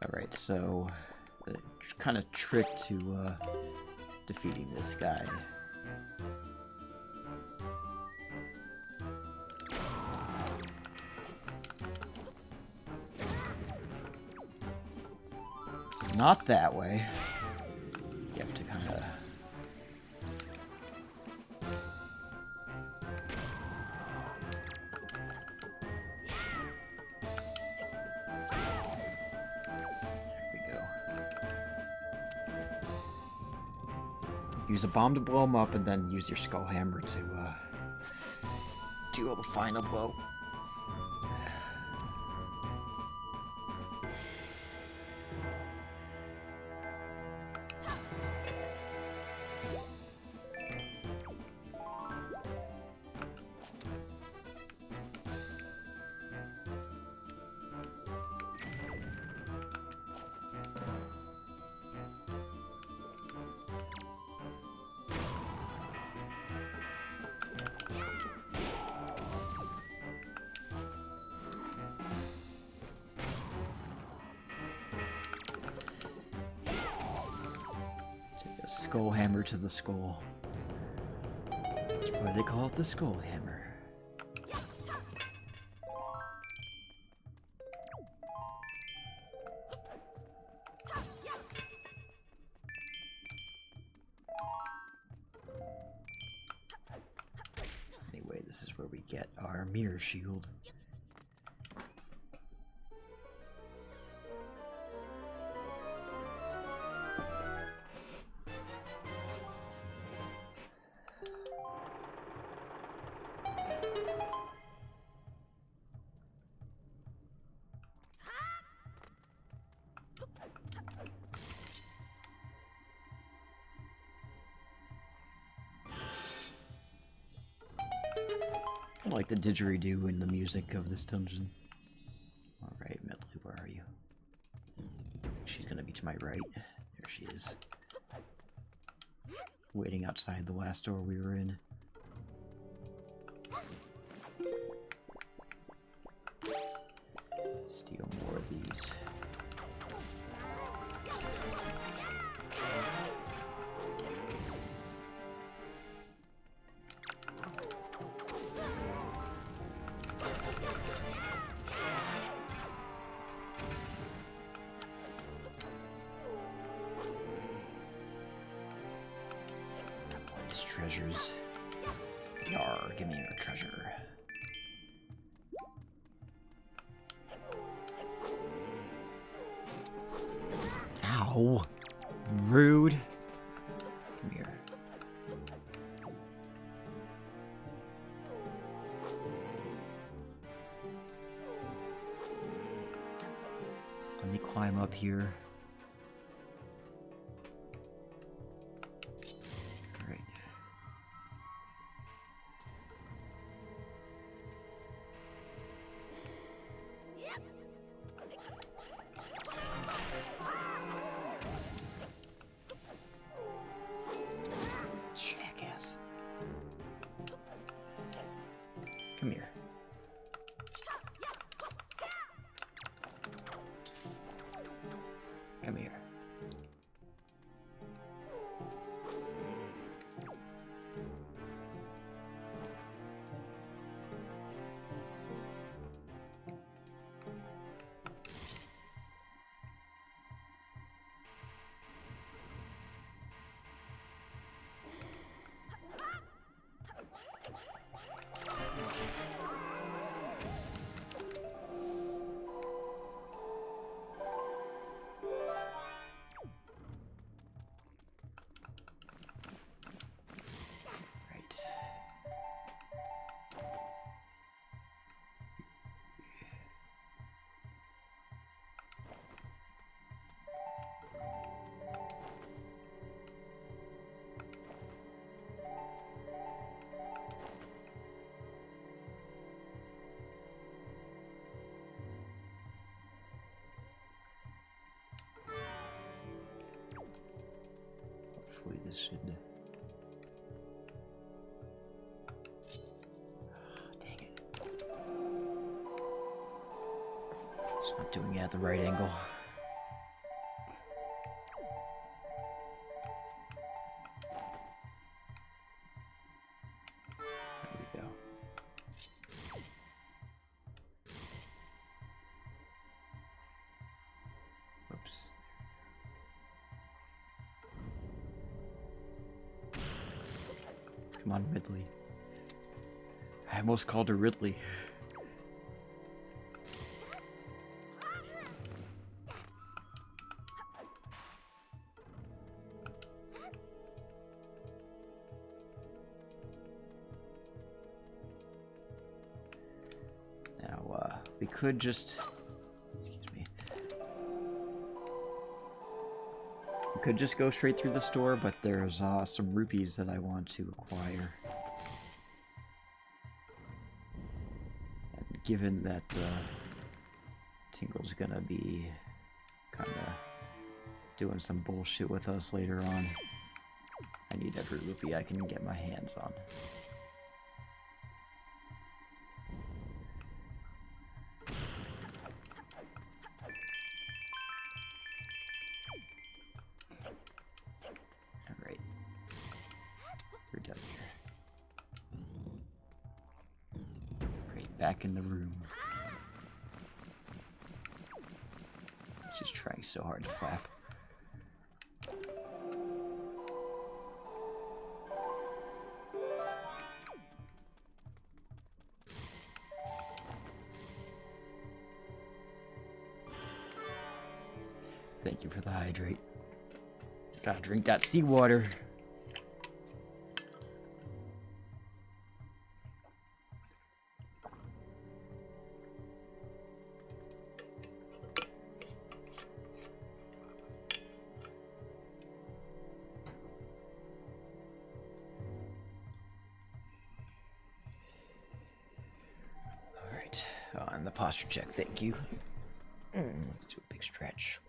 Alright, so the kind of trick to defeating this guy. Not that way. You have to kind of... There we go. Use a bomb to blow him up, and then use your skull hammer to do the final blow. skull hammer to the skull. That's why they call it the skull hammer. Anyway, this is where we get our mirror shield. I like the didgeridoo in the music of this dungeon. Alright, Medley, where are you? She's gonna be to my right. There she is. Waiting outside the last door we were in. Steal more of these. Treasures. Yar, give me your treasure. Ow! Rude. Come here. So let me climb up here. Jackass. Come here. Come here. Hopefully this should... dang it. It's not doing it at the right angle. There we go. Whoops. Come on, Ridley. I almost called her Ridley. Now, we could just... excuse me. We could just go straight through the store, but there's some rupees that I want to acquire. And given that Tingle's gonna be kinda doing some bullshit with us later on, I need every rupee I can get my hands on. Alright. back in the room. She's trying so hard to flap. Thank you for the hydrate. Gotta drink that seawater. Alright, and the posture check, thank you. Let's do a big stretch.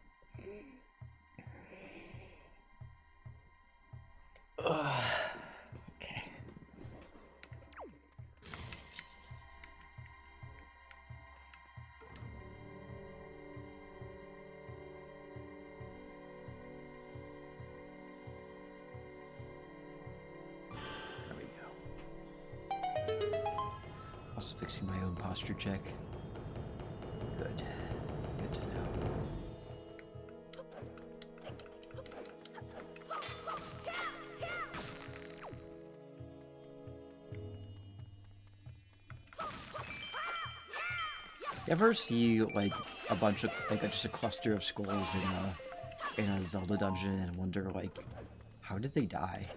Okay. There we go. Also fixing my own posture check. Good. Good to know. You ever see like a bunch of just a cluster of skulls in a Zelda dungeon and wonder like how did they die?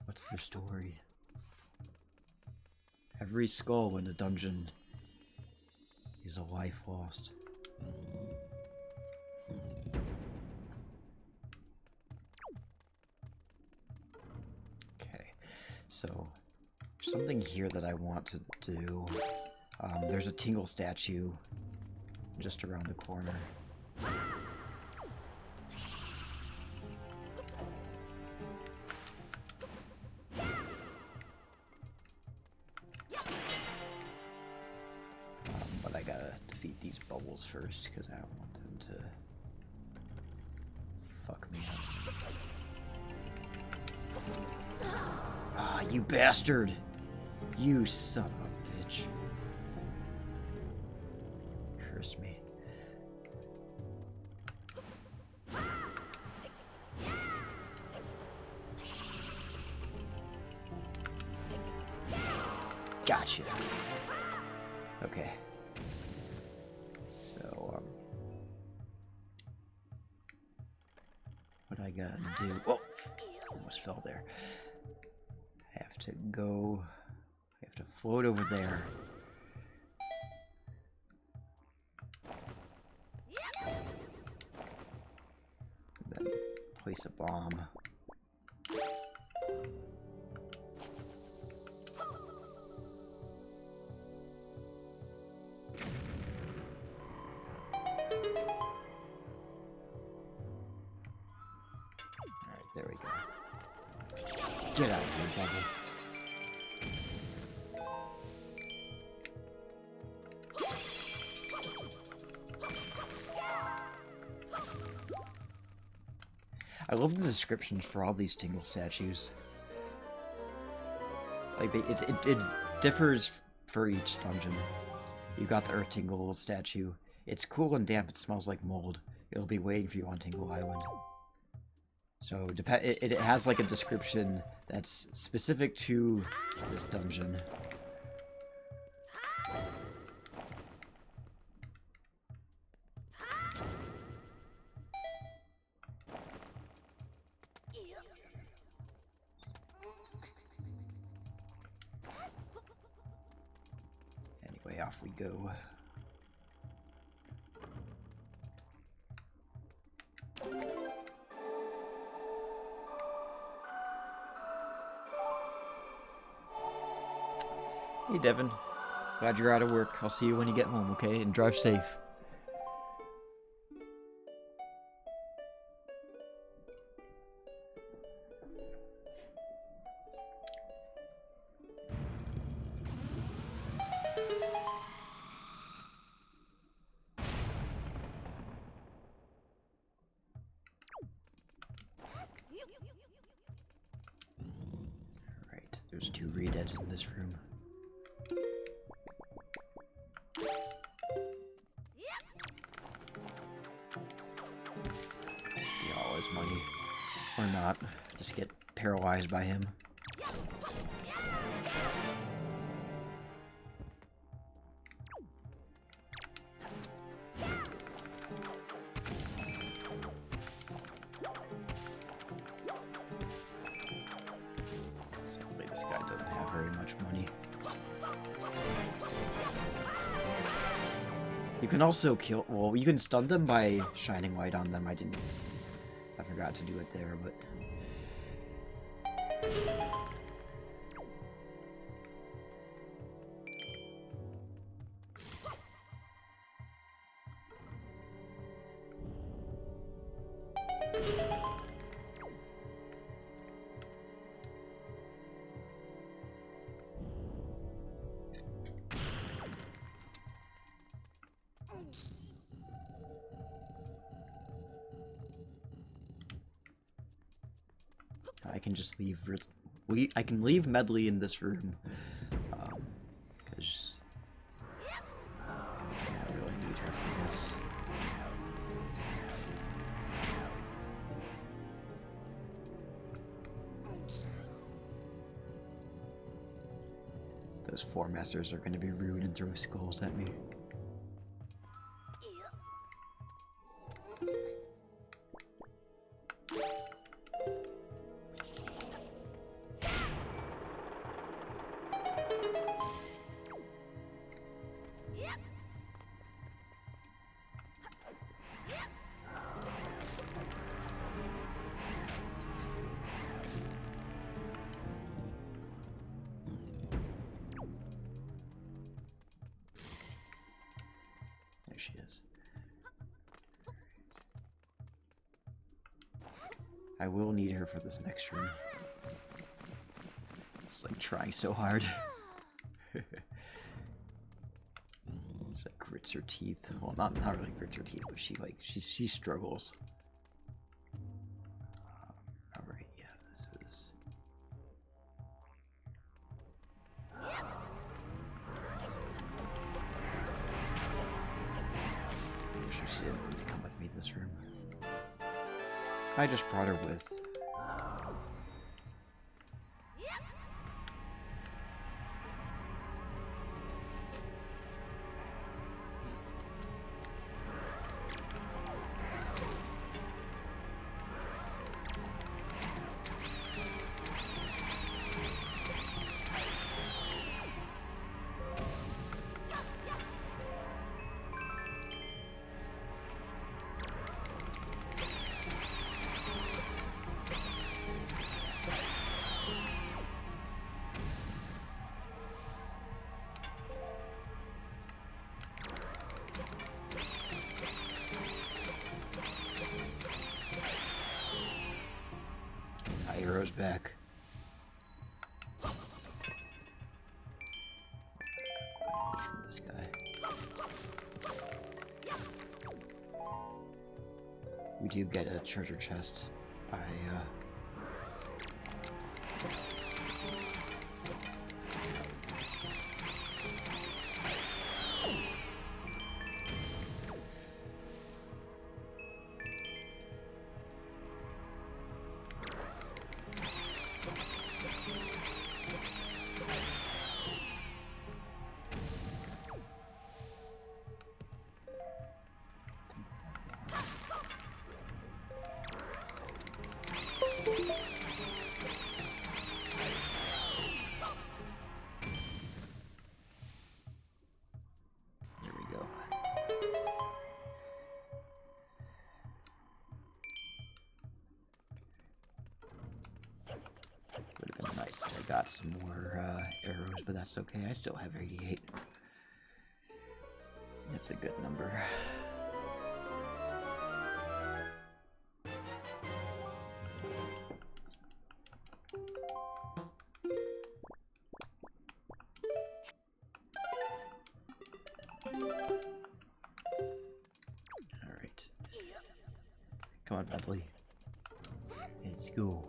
What's their story? Every skull in a dungeon is a life lost. Okay, so something here that I want to do. There's a Tingle statue just around the corner. But I gotta defeat these bubbles first because I don't want them to fuck me up. Ah, you bastard! You son of a bitch. Curse me. Gotcha. Okay. So, what I gotta do? Oh, almost fell there. I have to go. I have to float over there. Then place a bomb. There we go. Get out of here, bubble. I love the descriptions for all these Tingle statues. Like, it differs for each dungeon. You've got the Earth Tingle statue. It's cool and damp, it smells like mold. It'll be waiting for you on Tingle Island. So it has like a description that's specific to this dungeon. Anyway, off we go. Hey Devin, glad you're out of work. I'll see you when you get home, okay? And drive safe. Alright, there's 2 redeads in this room. Get all his money. Or not. Just get paralyzed by him. Sadly, this guy doesn't have very much money. You can also kill... Well, you can stun them by shining light on them. I forgot to do it there, but... I can just leave. I can leave Medley in this room, because I really need her for this. Those four masters are going to be rude and throw skulls at me. She is. I will need her for this next room. It's like trying so hard. She like grits her teeth. Well, not really grits her teeth, but she struggles. All right, yeah, this is. She didn't need to come with me this room. I just brought her with. Arrows back. From this guy. We do get a treasure chest by got some more arrows, but that's okay. I still have 88. That's a good number. Alright. Come on, Bentley. Let's go.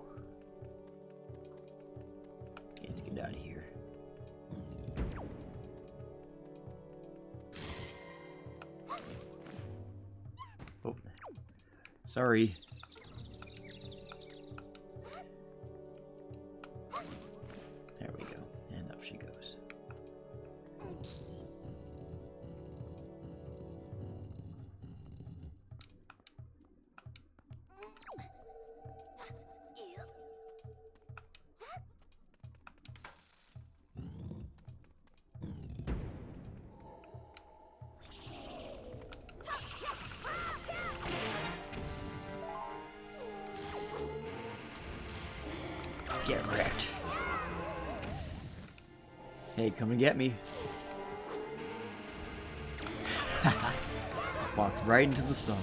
Let's get out of here. Sorry. There we go. And up she goes. Get wrecked. Hey, come and get me. Walked right into the sun.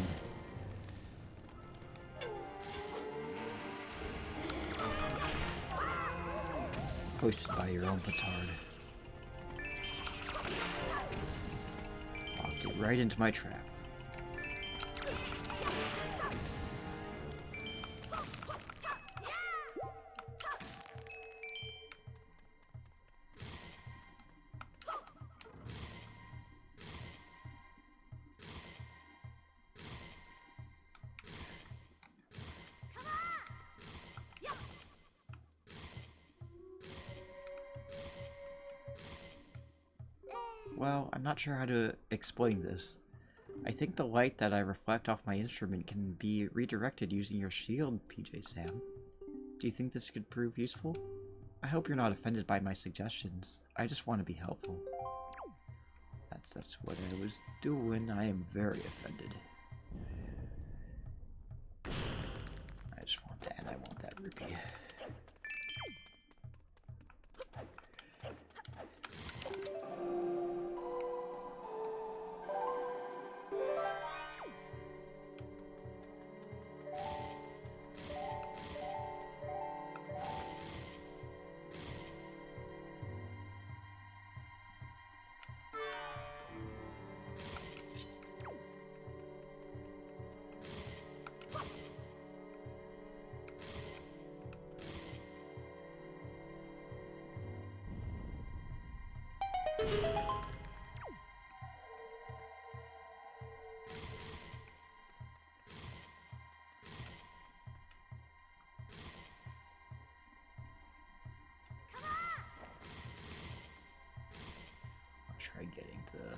Hoisted by your own petard. Walked it right into my trap. Well, I'm not sure how to explain this. I think the light that I reflect off my instrument can be redirected using your shield, PJ Sam. Do you think this could prove useful? I hope you're not offended by my suggestions. I just want to be helpful. That's what I was doing. I am very offended. I just want that, and I want that rupee. Try getting the...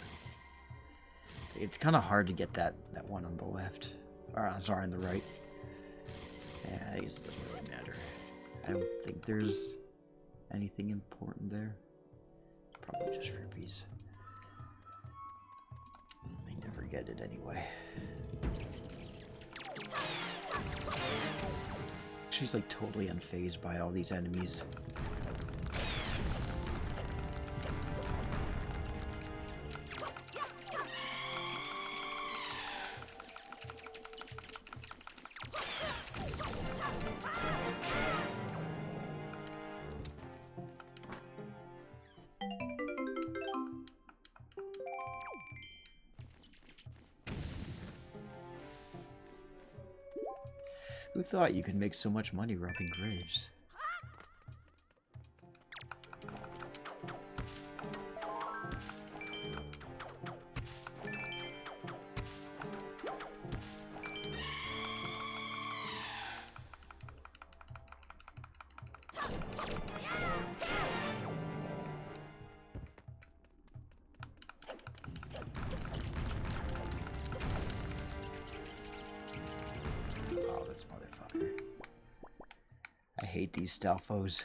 It's kind of hard to get that one on the left. Or, sorry, on the right. Yeah, I guess it doesn't really matter. I don't think there's anything important there. Probably just rupees. I never get it anyway. She's like totally unfazed by all these enemies. Who thought you could make so much money robbing graves? I hate these Stalfos.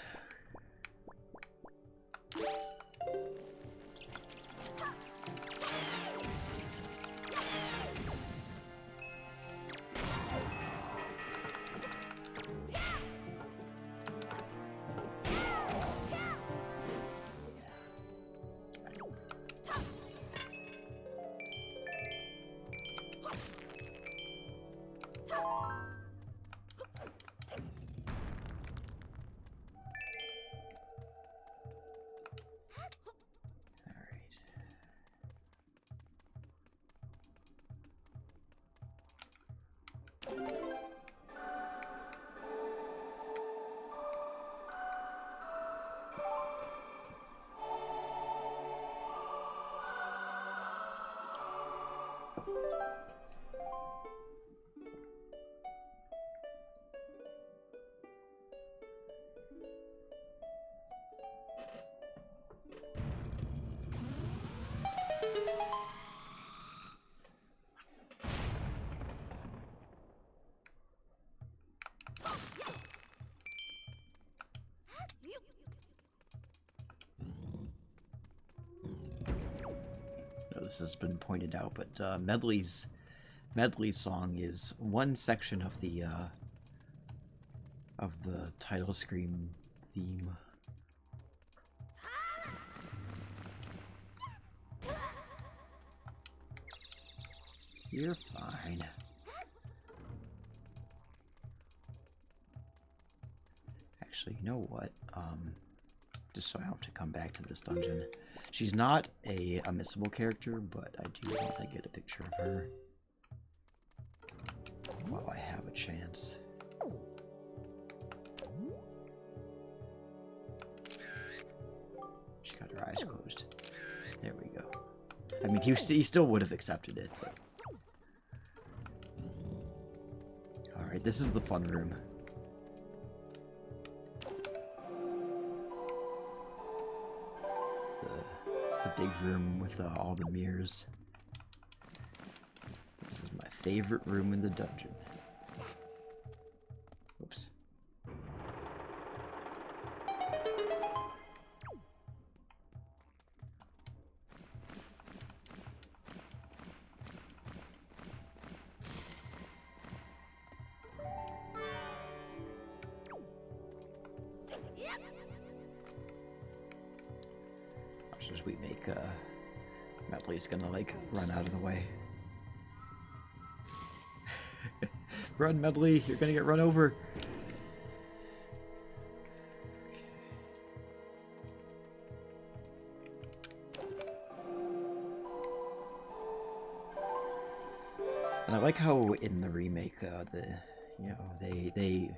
this has been pointed out, but Medley's song is one section of the title screen theme. You're fine. Actually, you know what? Just so I don't have to come back to this dungeon. She's not a missable character, but I do want to get a picture of her while I have a chance. She got her eyes closed. There we go. I mean, he still would have accepted it, but... Alright, this is the fun room. The big room with all the mirrors. This is my favorite room in the dungeon. Oops. As we make Medley's gonna like run out of the way. Run, Medley, you're gonna get run over. And I like how in the remake, they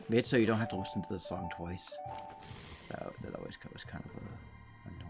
made it so you don't have to listen to the song twice. That always was kind of annoying.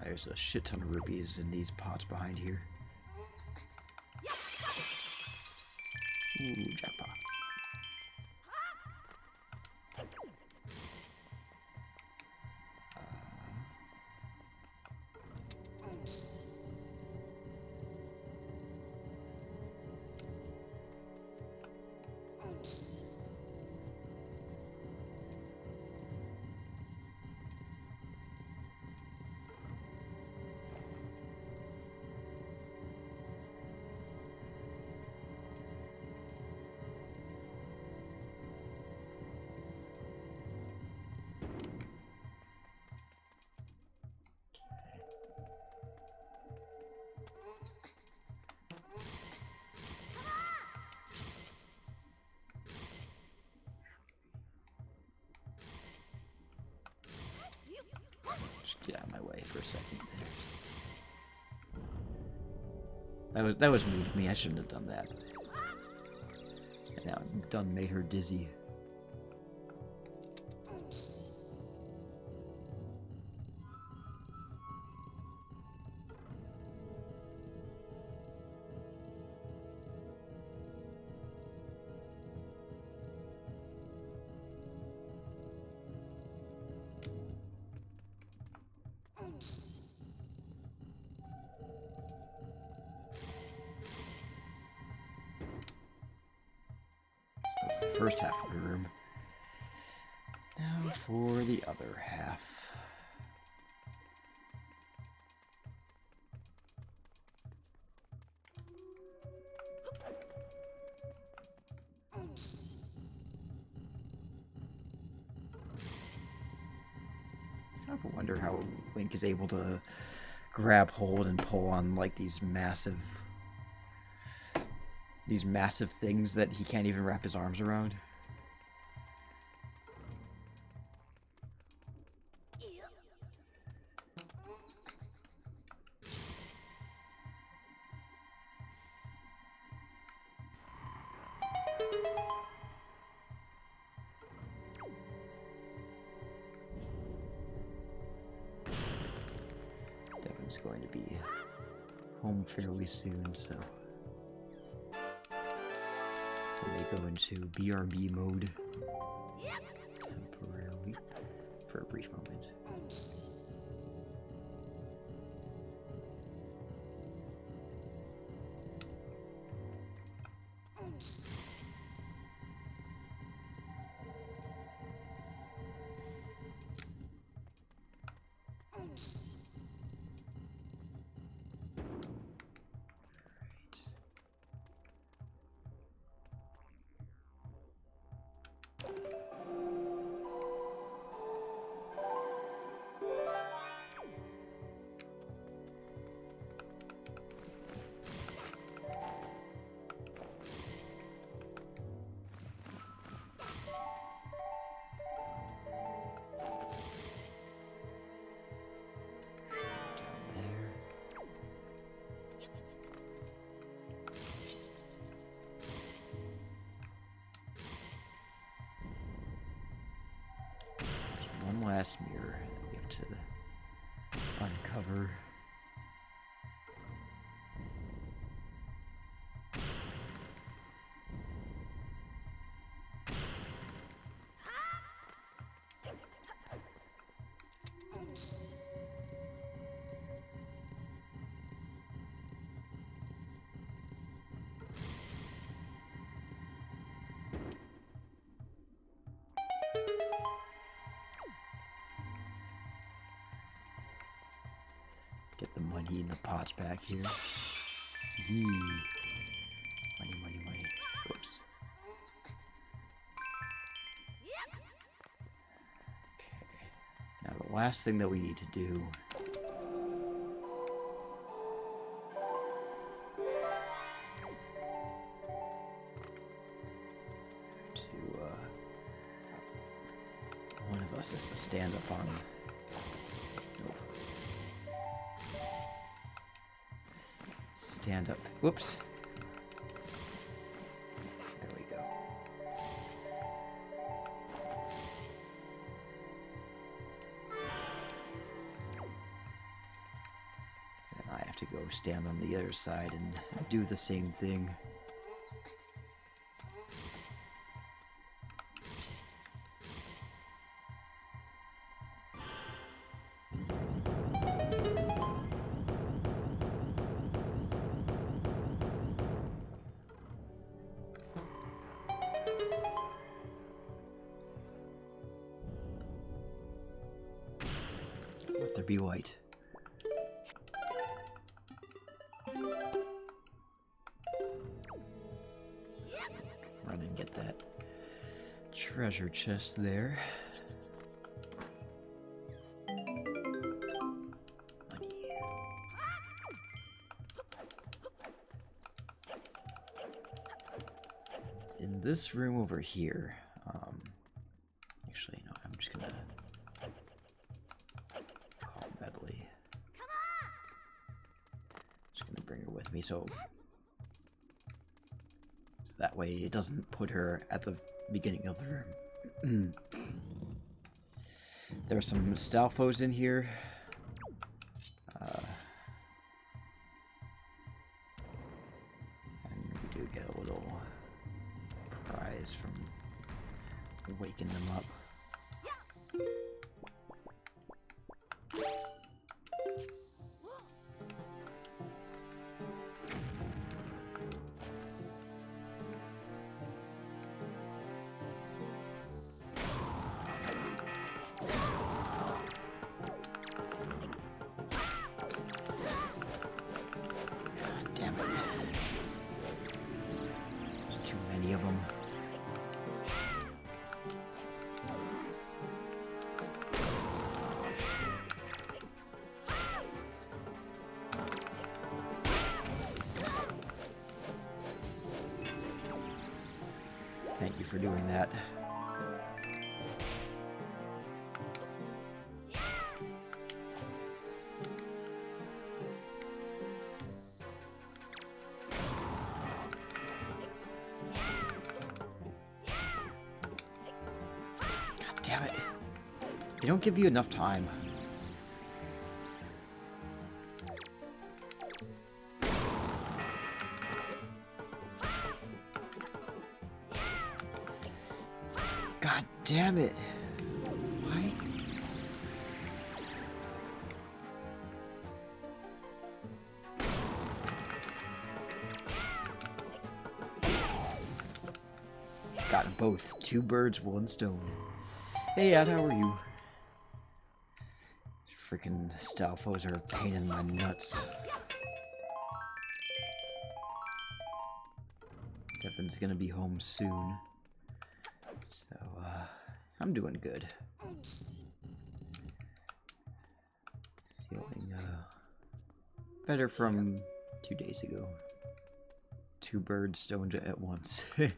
There's a shit ton of rupees in these pots behind here. Ooh, jackpot. Get out of my way for a second there. That was mean to me. I shouldn't have done that. And now I'm done made her dizzy. First half of the room. Now for the other half. I wonder how Link is able to grab hold and pull on like these massive things that he can't even wrap his arms around. Devin's going to be home fairly soon, so I may go into BRB mode temporarily for a brief moment. Last mirror that we have to uncover. Get the money in the pots back here. Yee. Money, money, money. Whoops. Okay. Now the last thing that we need to do one of us is to stand up on stand up. Whoops. There we go. And I have to go stand on the other side and do the same thing. Let there be light. Run and get that treasure chest there. Money. In this room over here, actually, no, I'm just gonna call Medley. Just gonna bring her with me, so that way it doesn't put her at the beginning of the room. There are some Stalfos in here. And we do get a little prize from waking them up. Of them. Thank you for doing that. Damn it. They don't give you enough time. damn it. Why? Got 'em both. 2 birds, 1 stone. Hey, Ed, how are you? Freaking Stalfos are a pain in my nuts. Devin's gonna be home soon. So, I'm doing good. Feeling, better from 2 days ago. 2 birds stoned at once. 2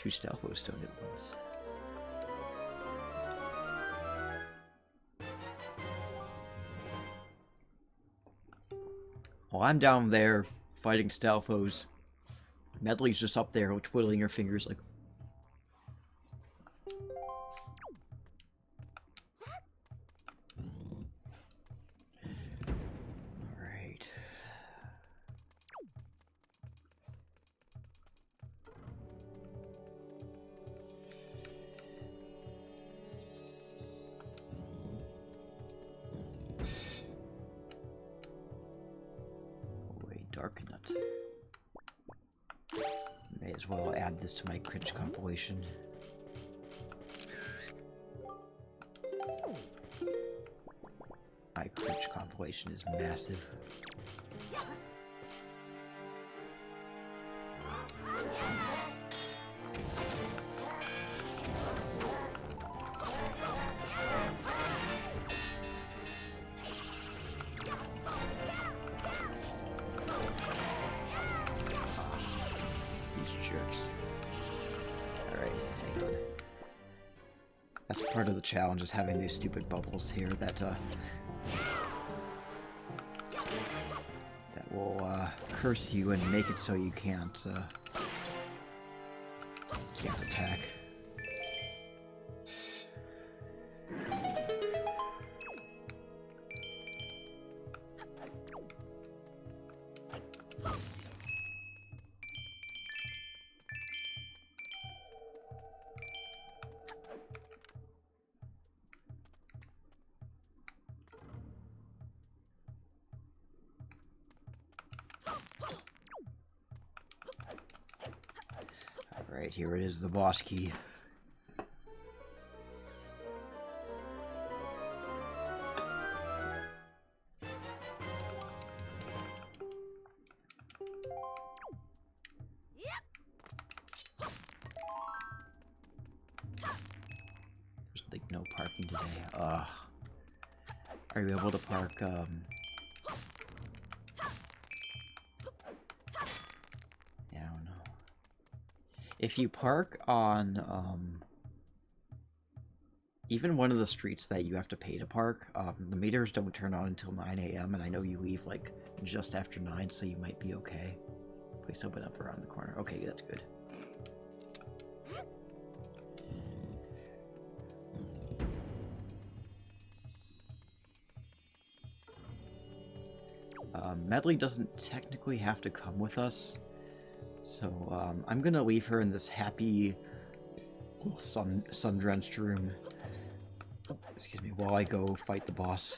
Stalfos stoned at once. While I'm down there fighting Stalfos, Medley's just up there twiddling her fingers like... Alright. Dark nut. May as well add this to my cringe compilation. My cringe compilation is massive. Part of the challenge is having these stupid bubbles here that will curse you and make it so you can't attack. Alright, here it is, the boss key. There's like no parking today. Ugh. Are you able to park, Yeah, I don't know. If you park on, even one of the streets that you have to pay to park, the meters don't turn on until 9 AM, and I know you leave, like, just after 9, so you might be okay. Please open up around the corner. Okay, that's good. Medley doesn't technically have to come with us, so I'm gonna leave her in this happy little sun-drenched room. Excuse me, while I go fight the boss.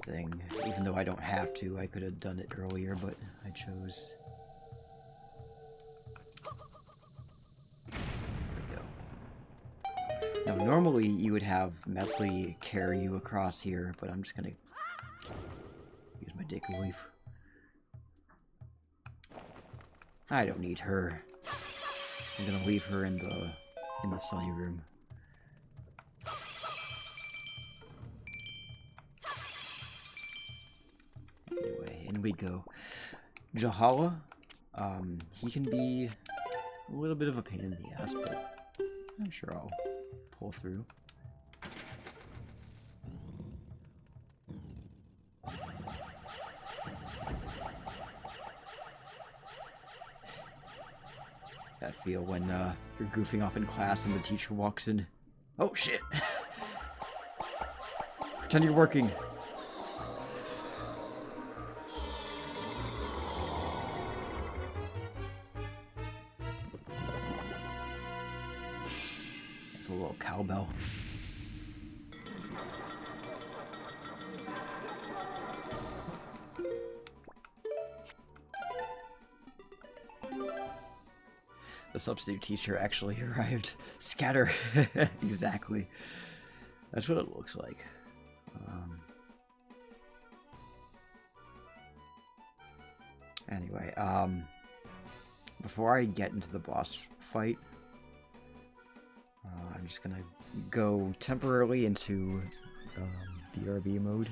Thing. Even though I don't have to, I could have done it earlier, but I chose. There we go. Now, normally you would have Medley carry you across here, but I'm just gonna use my dick leaf. I don't need her. I'm gonna leave her in the sunny room. Anyway, in we go. Jahala, he can be a little bit of a pain in the ass, but I'm sure I'll pull through. I feel when you're goofing off in class and the teacher walks in. Oh shit! Pretend you're working. It's a little cowbell. The substitute teacher actually arrived. Scatter. Exactly. That's what it looks like. Anyway, before I get into the boss fight, I'm just gonna go temporarily into BRB mode.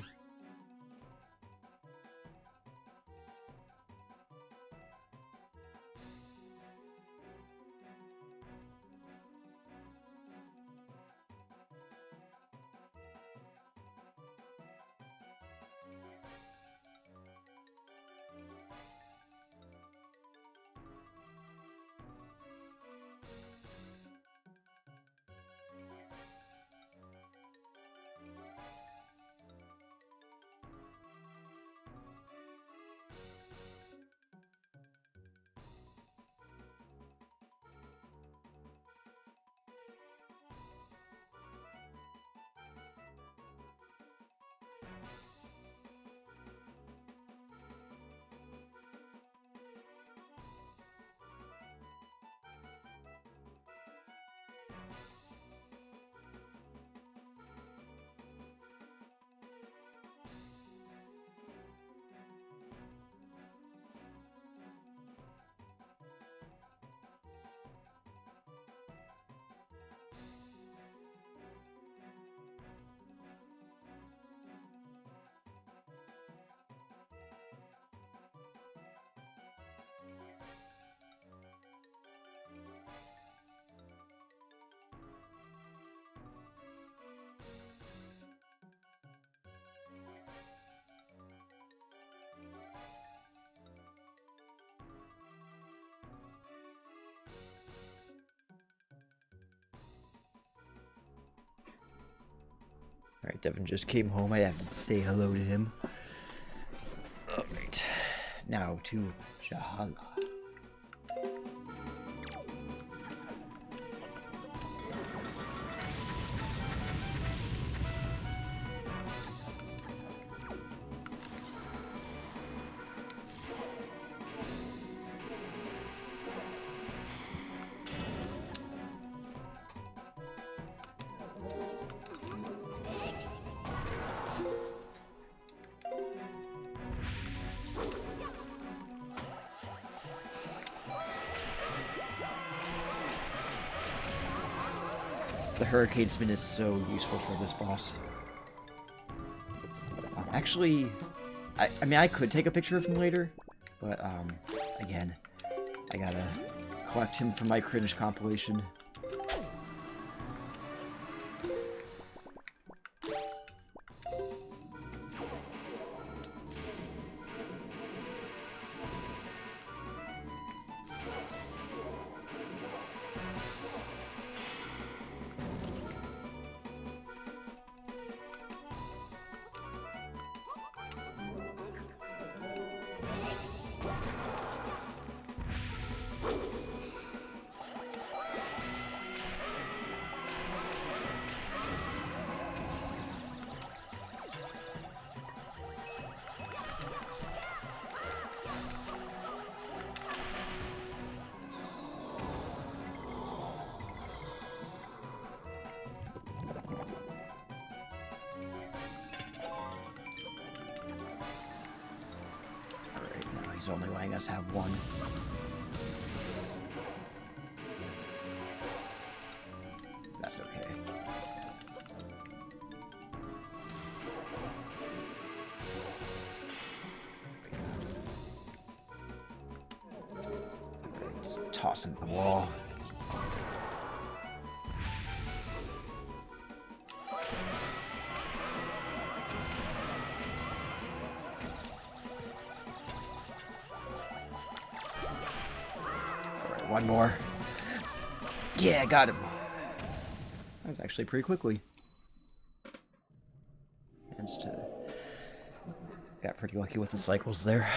Alright, Devin just came home. I have to say hello to him. Alright. Now to Jahala. The Hurricane Spin is so useful for this boss. Actually, I mean, I could take a picture of him later, but, again, I gotta collect him for my cringe compilation. He's only letting us have one. That's okay. toss him at the wall. Alright, one more. Yeah, got him. That was actually pretty quickly. Got pretty lucky with the cycles there.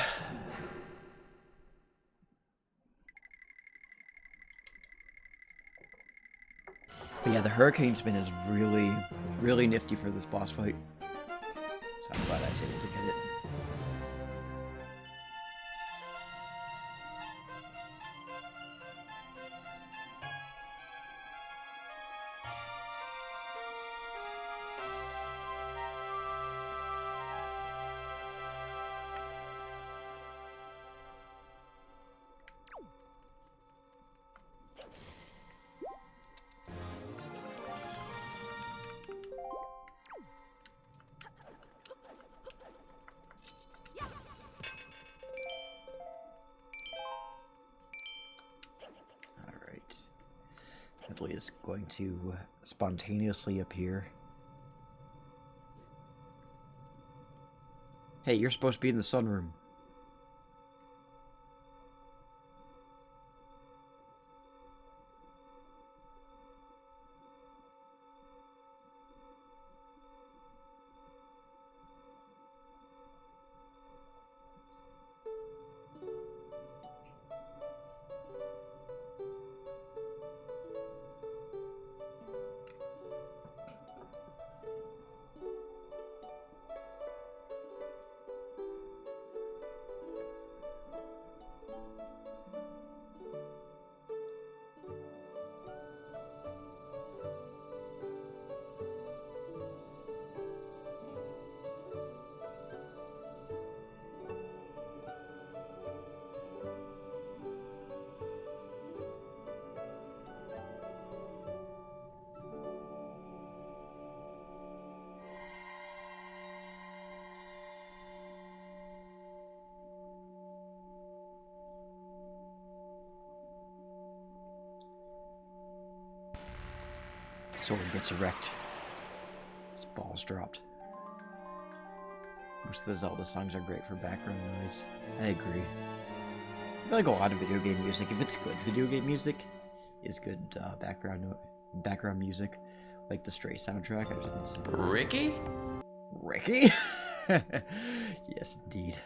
But yeah, the Hurricane Spin is really, really nifty for this boss fight. So I'm glad I was able to get it. Medley is going to spontaneously appear. Hey, you're supposed to be in the sunroom. Sword gets wrecked. His ball's dropped. Most of the Zelda songs are great for background noise. I agree. I feel like a lot of video game music, if it's good video game music, is good background music. Like the Stray soundtrack. I just Ricky? Ricky? Yes, indeed.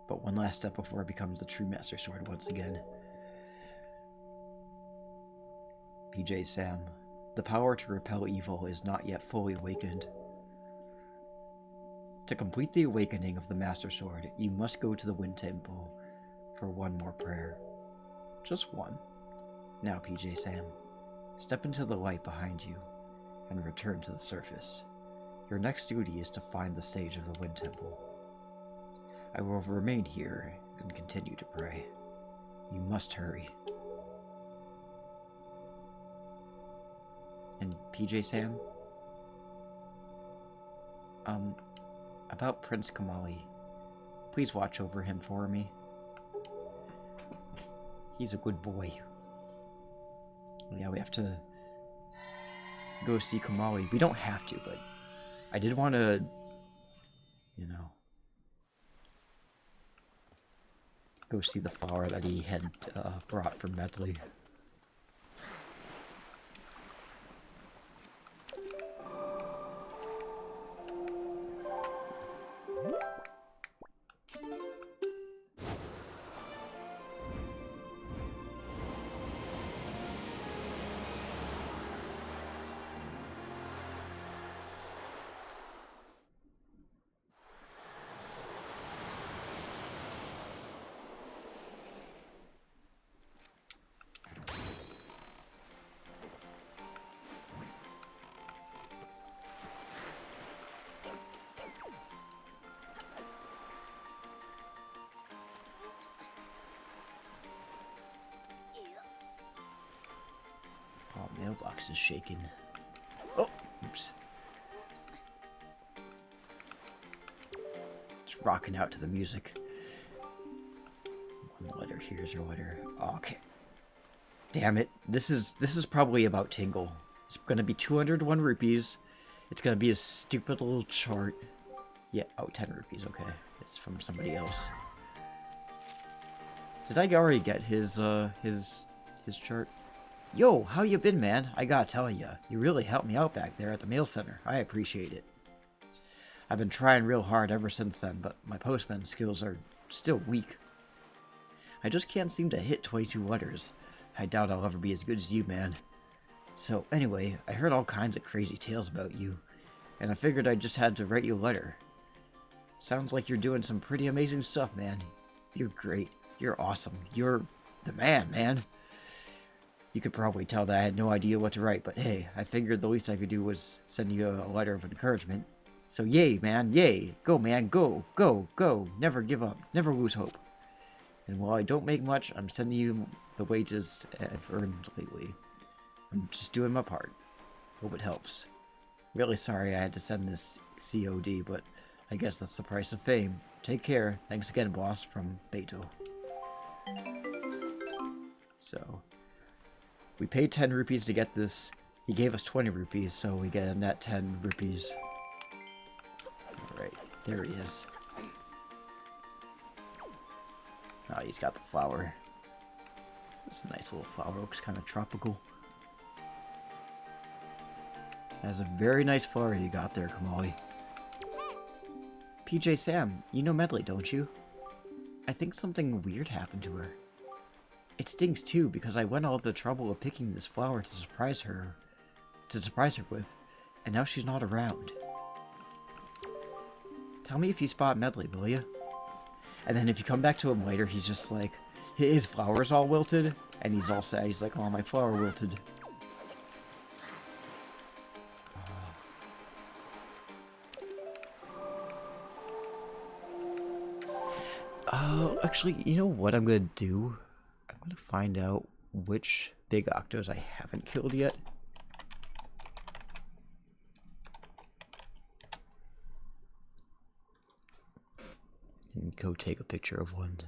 But one last step before it becomes the true Master Sword once again. PJ Sam, the power to repel evil is not yet fully awakened. To complete the awakening of the Master Sword, you must go to the Wind Temple for one more prayer. Just one. Now, PJ Sam, step into the light behind you and return to the surface. Your next duty is to find the stage of the Wind Temple. I will remain here and continue to pray. You must hurry. And PJ Sam? About Prince Kamali. Please watch over him for me. He's a good boy. Yeah, we have to go see Kamali. We don't have to, but I did want to, you know, go see the flower that he had brought from Medley. Mailbox is shaking. Oh, oops. It's rocking out to the music. One letter. Here's your letter. Okay. Damn it. This is probably about Tingle. It's gonna be 201 rupees. It's gonna be a stupid little chart. Yeah, oh, 10 rupees, okay. It's from somebody else. Did I already get his chart? Yo, how you been, man? I gotta tell ya, you really helped me out back there at the mail center. I appreciate it. I've been trying real hard ever since then, but my postman skills are still weak. I just can't seem to hit 22 letters. I doubt I'll ever be as good as you, man. So, anyway, I heard all kinds of crazy tales about you, and I figured I just had to write you a letter. Sounds like you're doing some pretty amazing stuff, man. You're great. You're awesome. You're the man. You could probably tell that I had no idea what to write, but hey, I figured the least I could do was send you a letter of encouragement. So yay, man, yay. Go, man, go. Never give up. Never lose hope. And while I don't make much, I'm sending you the wages I've earned lately. I'm just doing my part. Hope it helps. Really sorry I had to send this COD, but I guess that's the price of fame. Take care. Thanks again, boss, from Beto. So, we paid 10 rupees to get this. He gave us 20 rupees, so we get a net 10 rupees. Alright, there he is. Oh, he's got the flower. It's a nice little flower. Looks kind of tropical. That's a very nice flower you got there, Kamali. PJ Sam, you know Medley, don't you? I think something weird happened to her. It stinks too, because I went all the trouble of picking this flower to surprise her with, and now she's not around. Tell me if you spot Medley, will ya? And then if you come back to him later, he's just like, his flower's all wilted, and he's all sad. He's like, oh, my flower wilted. Actually, you know what I'm gonna do? I'm gonna find out which big octos I haven't killed yet. And go take a picture of one.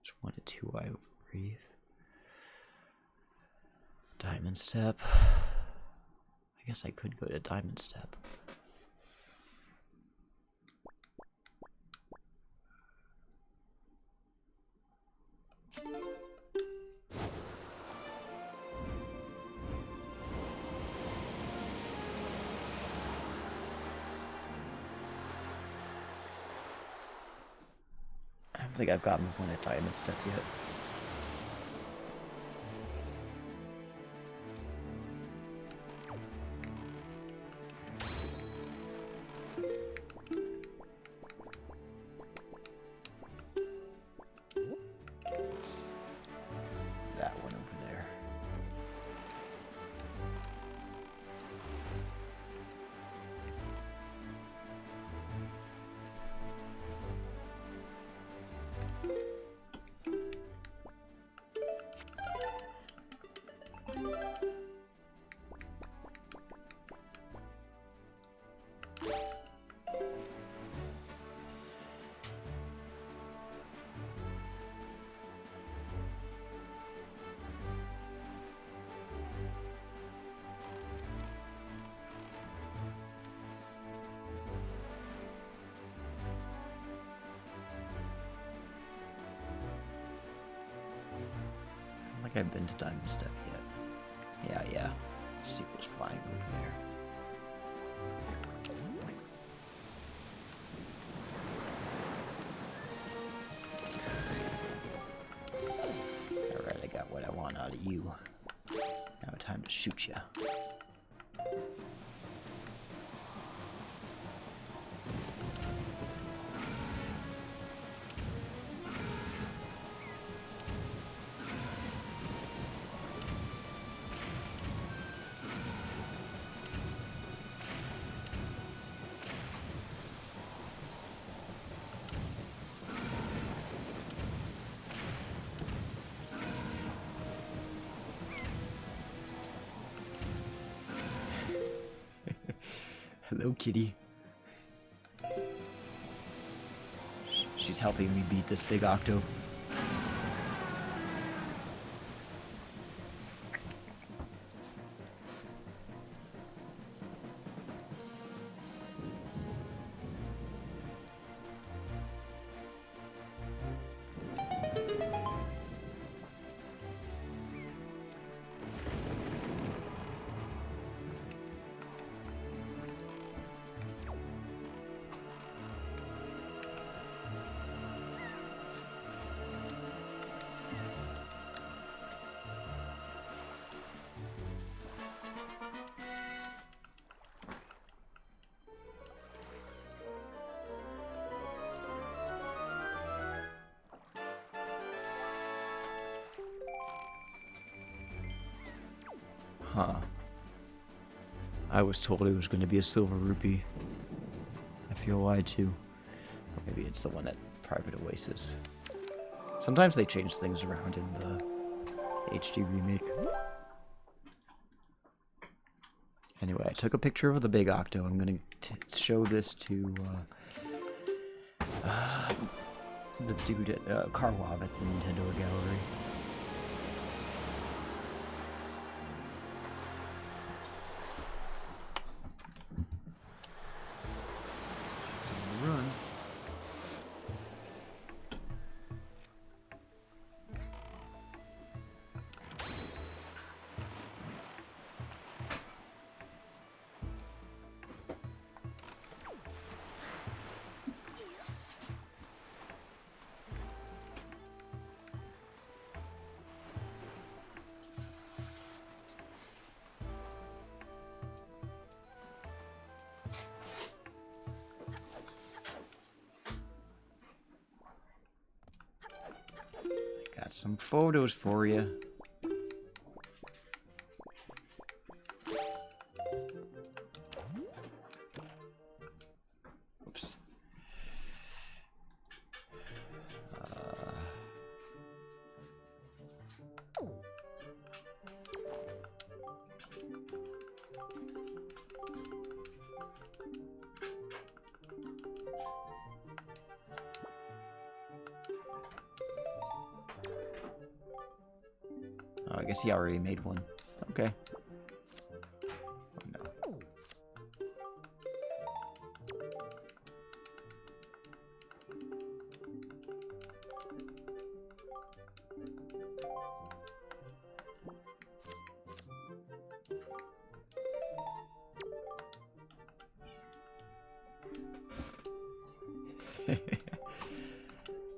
Just 1 to 2 I breathe. Diamond Step. I guess I could go to Diamond Step. I don't think I've gotten one at Diamond Step yet. That one over there. I've been to Diamond Step yet. Yeah. Let's see what's flying over there. Alright, I got what I want out of you. Now time to shoot ya. Hello, kitty. She's helping me beat this big octo. Huh. I was told it was going to be a silver rupee. I feel lied to. Or maybe it's the one at Private Oasis. Sometimes they change things around in the HD remake. Anyway, I took a picture of the big octo. I'm going to show this to the dude at Karwab at the Nintendo Gallery. Run. Got some photos for you. Oops. Oh, I guess he already made one. Okay. Oh, no.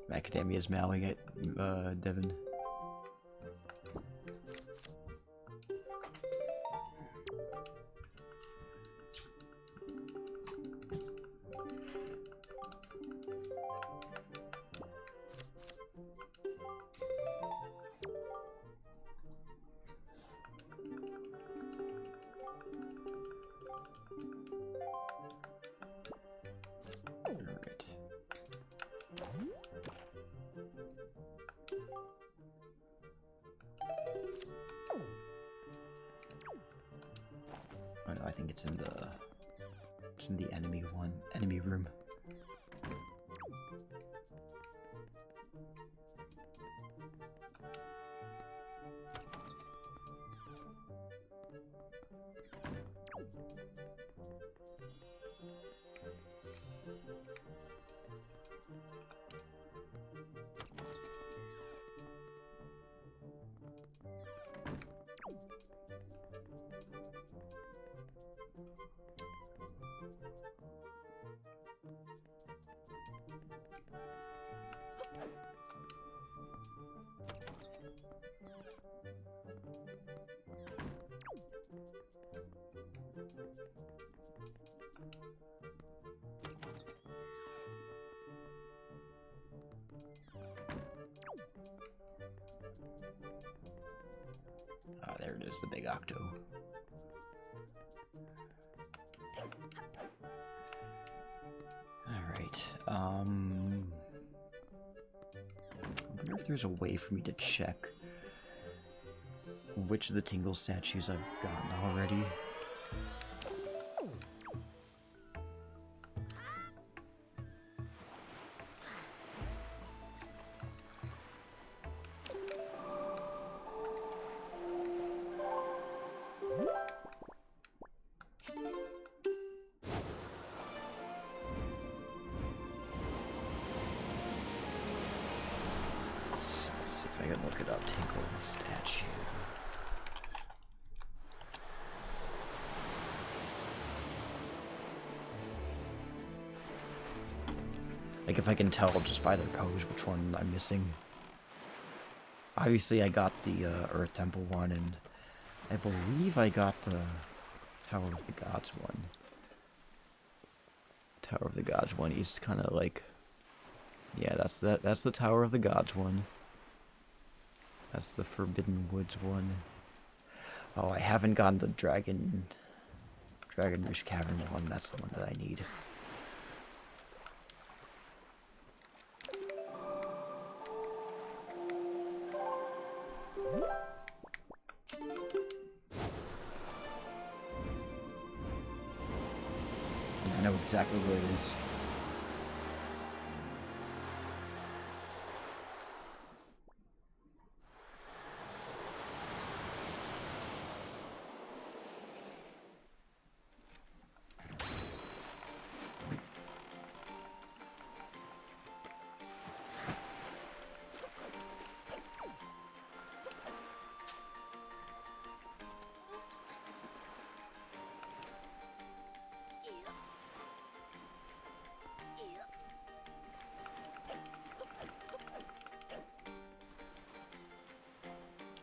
Macadamia's mowing at Devin. Oh no, I think it's in the enemy room. Ah, there it is, the big octo. Alright, I wonder if there's a way for me to check which of the Tingle statues I've gotten already. I can look it up, Tinkle statue. Like if I can tell just by their pose which one I'm missing. Obviously I got the Earth Temple one, and I believe I got the Tower of the Gods one. Tower of the Gods one, he's kind of like... Yeah, that's the Tower of the Gods one. That's the Forbidden Woods one. Oh, I haven't gotten the Dragon Roost Cavern one. That's the one that I need. And I know exactly where it is.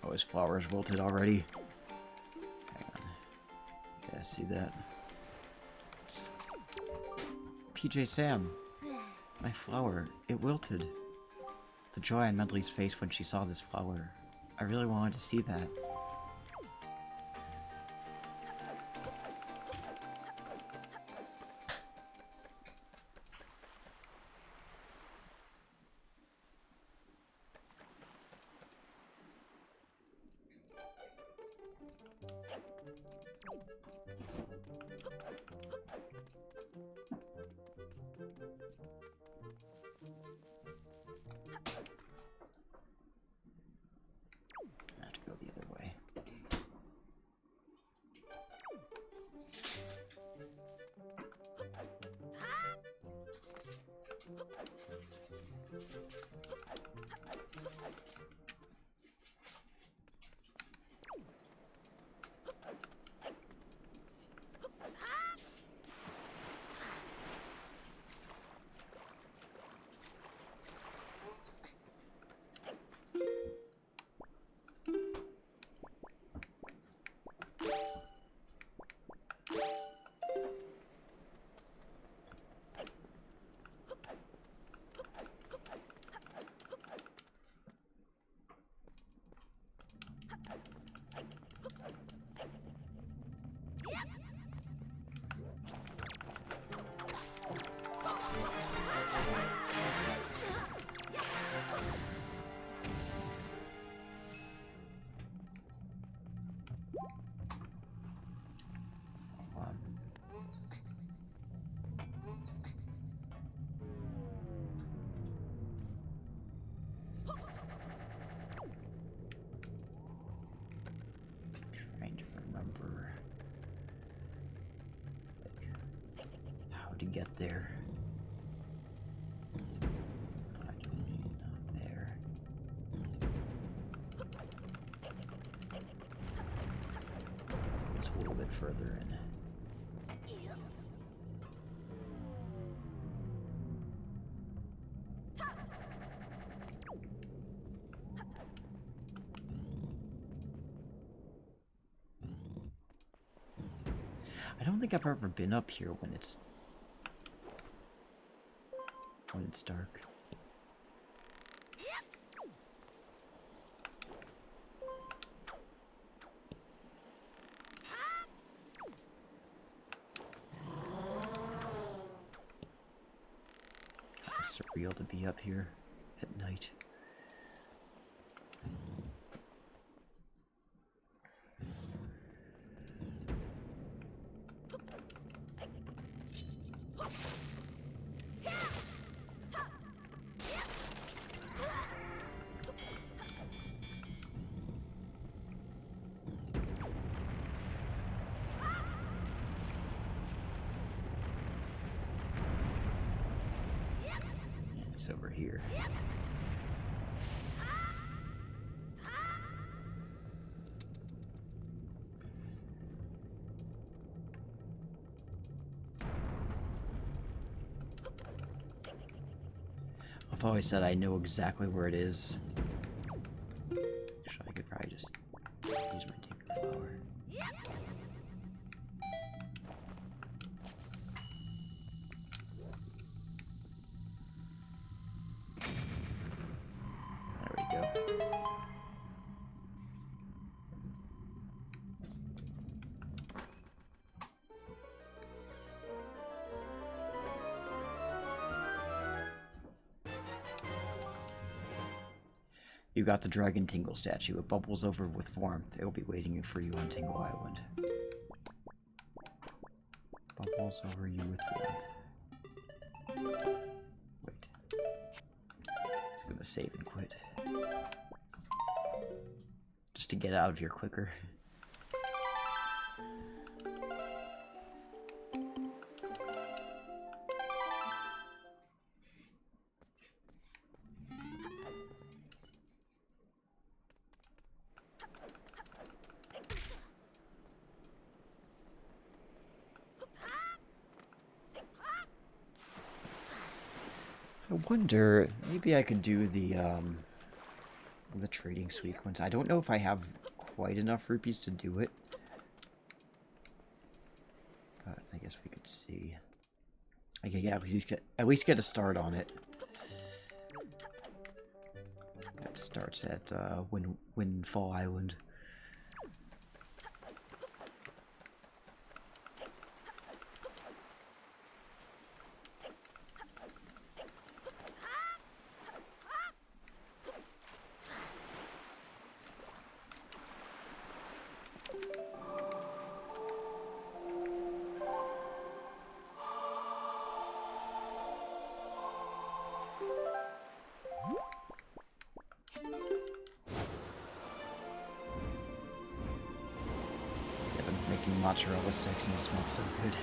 Oh, his flowers wilted already. Hang on. Yeah, see that? PJ Sam, my flower, it wilted. The joy on Medley's face when she saw this flower. I really wanted to see that. I have to go the other way. Trying to remember how to get there. Not there. It's a little bit further in. I don't think I've ever been up here when it's dark. It's surreal to be up here at night. It's over here. I've always said I know exactly where it is. Actually, I could probably just use my tinker flower. There we go. You got the Dragon Tingle statue. It bubbles over with warmth. It will be waiting for you on Tingle Island. Bubbles over you with warmth. Wait. It's gonna save and quit. Just to get out of here quicker. I wonder, maybe I could do the trading sequence. I don't know if I have quite enough rupees to do it. But I guess we could see. Okay, yeah, at least get a start on it. That starts at Windfall Island. Mozzarella sticks and it smells so good.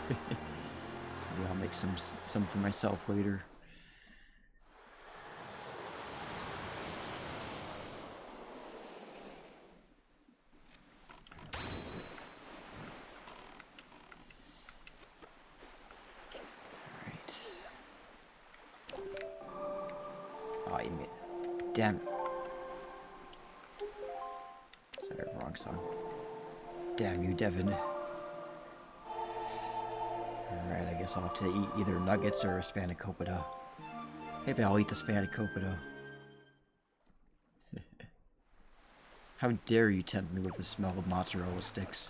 Maybe I'll make some for myself later. Alright. Oh, you made... Damn it. Sorry, wrong song. Damn you, Devin. Alright, I guess I'll have to eat either nuggets or a spanakopita. Maybe I'll eat the spanakopita. How dare you tempt me with the smell of mozzarella sticks?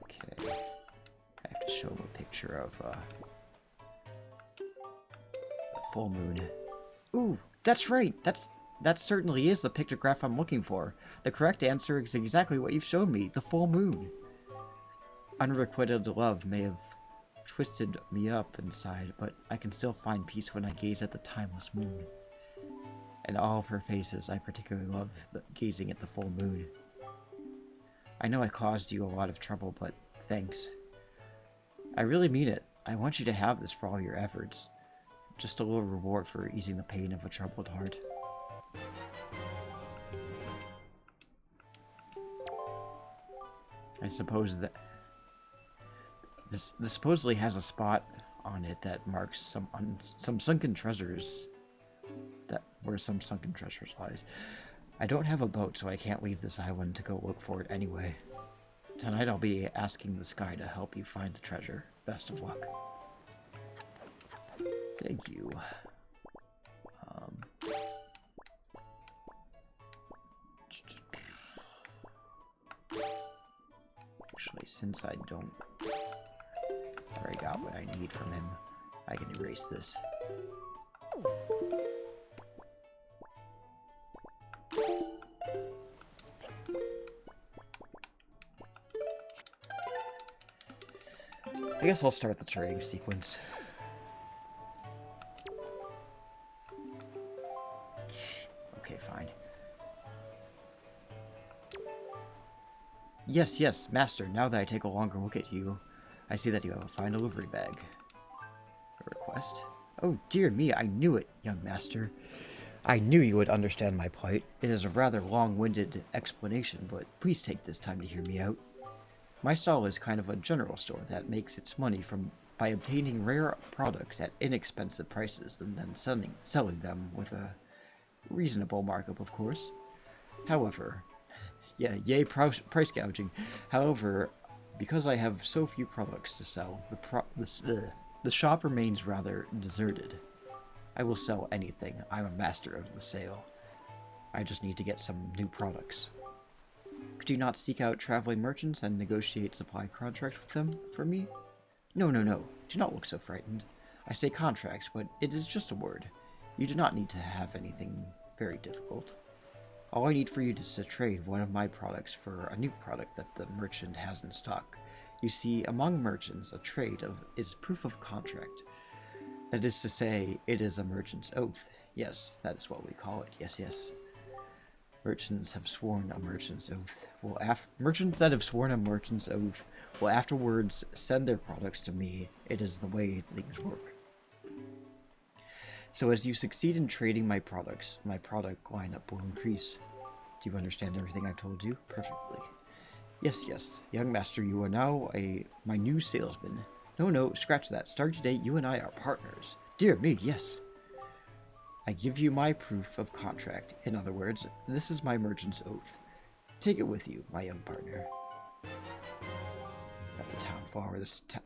Okay. I have to show him a picture of, full moon. Ooh, that's right. That certainly is the pictograph I'm looking for. The correct answer is exactly what you've shown me, the full moon. Unrequited love may have twisted me up inside, but I can still find peace when I gaze at the timeless moon. And all of her faces, I particularly love gazing at the full moon. I know I caused you a lot of trouble, but thanks. I really mean it. I want you to have this for all your efforts. Just a little reward for easing the pain of a troubled heart. I suppose that this supposedly has a spot on it that marks some sunken treasures. Where some sunken treasures lies. I don't have a boat, so I can't leave this island to go look for it anyway. Tonight I'll be asking the sky to help you find the treasure. Best of luck. Thank you. Actually, since I already got what I need from him, I can erase this. I guess I'll start the trading sequence. Okay, fine. Yes, Master, now that I take a longer look at you, I see that you have a fine delivery bag. A request? Oh, dear me, I knew it, young Master. I knew you would understand my plight. It is a rather long-winded explanation, but please take this time to hear me out. My stall is kind of a general store that makes its money by obtaining rare products at inexpensive prices and then selling them with a reasonable markup, of course. However, yay price gouging. However, because I have so few products to sell, the shop remains rather deserted. I will sell anything. I'm a master of the sale. I just need to get some new products. Could you not seek out traveling merchants and negotiate supply contracts with them for me? No, no, no. Do not look so frightened. I say contract, but it is just a word. You do not need to have anything very difficult. All I need for you is to trade one of my products for a new product that the merchant has in stock. You see, among merchants, a trade is proof of contract. That is to say, it is a merchant's oath. Yes, that is what we call it. Yes, yes. Merchants have sworn a merchant's oath. Merchants that have sworn a merchant's oath will afterwards send their products to me. It is the way things work. So as you succeed in trading my products, my product lineup will increase. Do you understand everything I've told you? Perfectly. Yes, yes. Young master, you are now my new salesman. No, no, scratch that. Starting today, you and I are partners. Dear me, yes. I give you my proof of contract. In other words, this is my merchant's oath. Take it with you, my young partner. Got the town flower.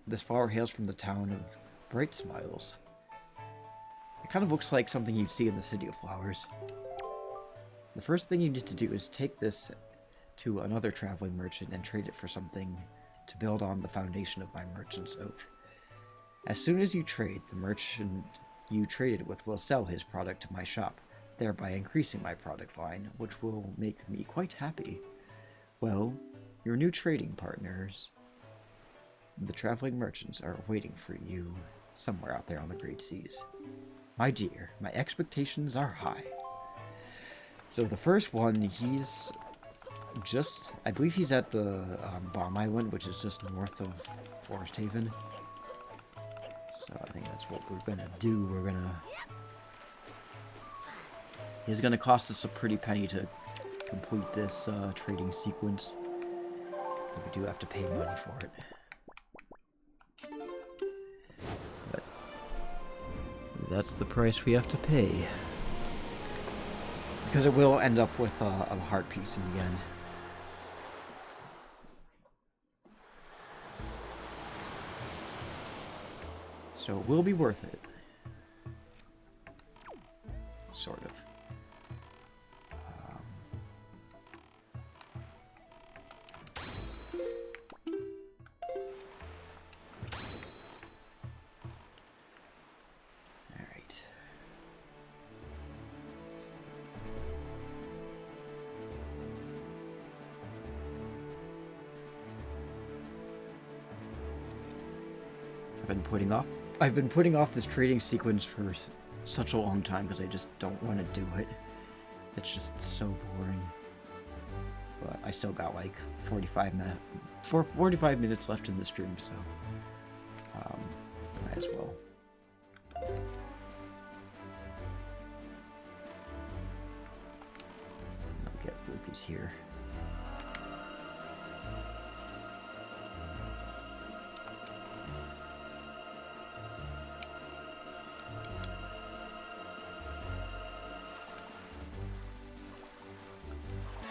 This flower hails from the town of Bright Smiles. It kind of looks like something you'd see in the City of Flowers. The first thing you need to do is take this to another traveling merchant and trade it for something to build on the foundation of my merchant's oath. As soon as you trade, the merchant you traded with will sell his product to my shop, thereby increasing my product line, which will make me quite happy. Well, your new trading partners, the traveling merchants, are waiting for you somewhere out there on the great seas. My dear, my expectations are high. So the first one, he's just, I believe he's at the Bomb Island, which is just north of Forest Haven. So I think that's what we're gonna do. It's gonna cost us a pretty penny to complete this trading sequence. We do have to pay money for it. But that's the price we have to pay. Because it will end up with a heart piece in the end. So it will be worth it. Sort of. Alright. I've been putting off this trading sequence for such a long time because I just don't want to do it. It's just so boring. But I still got like 45 minutes left in the stream, so might as well. I'll get rupees here.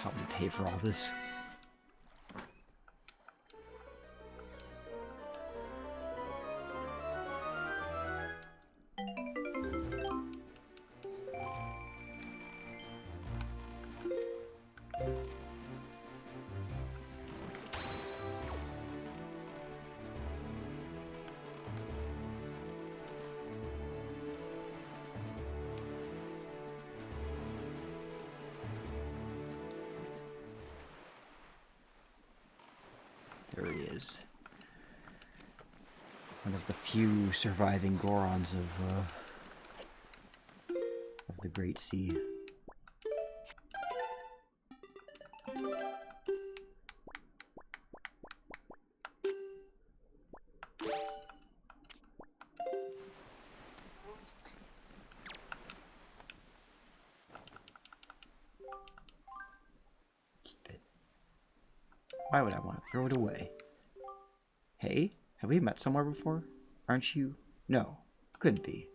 Help me pay for all this. There he is. One of the few surviving Gorons of the Great Sea. Why would I want to throw it away? Hey, have we met somewhere before? Aren't you? No, couldn't be.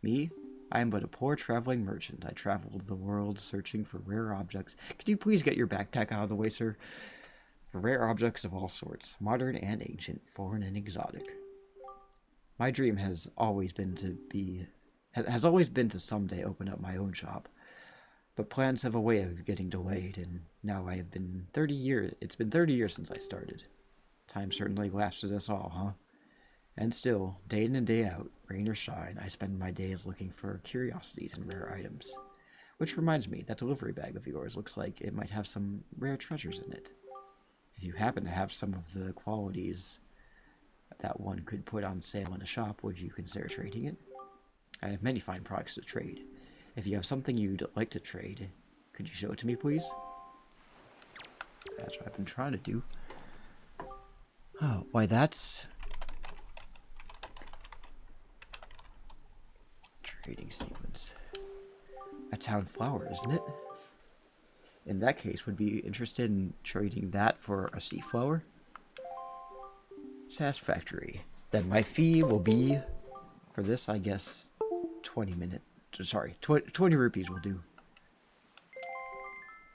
Me? I am but a poor traveling merchant. I traveled the world searching for rare objects. Could you please get your backpack out of the way, sir? For rare objects of all sorts, modern and ancient, foreign and exotic. My dream has always been to someday open up my own shop. But plans have a way of getting delayed, and now I have been 30 years. It's been 30 years since I started. Time certainly lasted us all, huh? And still, day in and day out, rain or shine, I spend my days looking for curiosities and rare items. Which reminds me, that delivery bag of yours looks like it might have some rare treasures in it. If you happen to have some of the qualities that one could put on sale in a shop, would you consider trading it? I have many fine products to trade. If you have something you'd like to trade, could you show it to me, please? That's what I've been trying to do. Oh, why that's... Trading sequence. A town flower, isn't it? In that case, would be interested in trading that for a sea flower? Satisfactory. Then my fee will be, for this, I guess, 20 rupees will do.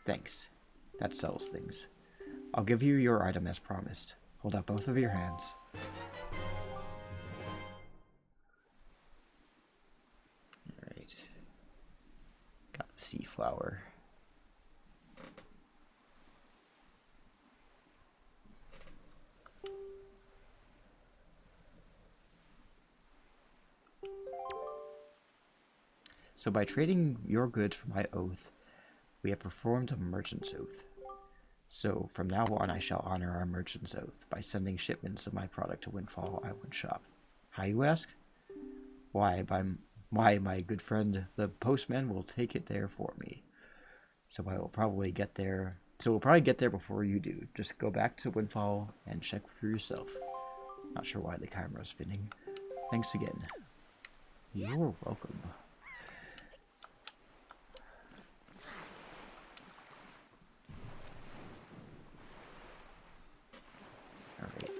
Thanks. That sells things. I'll give you your item as promised. Hold out both of your hands. Alright. Got the sea flower. So by trading your goods for my oath, we have performed a merchant's oath. So from now on I shall honor our merchant's oath by sending shipments of my product to Windfall Island Shop. How, you ask? Why, my good friend, the postman will take it there for me. So we'll probably get there before you do. Just go back to Windfall and check for yourself. Not sure why the camera's spinning. Thanks again. You're welcome. Alright.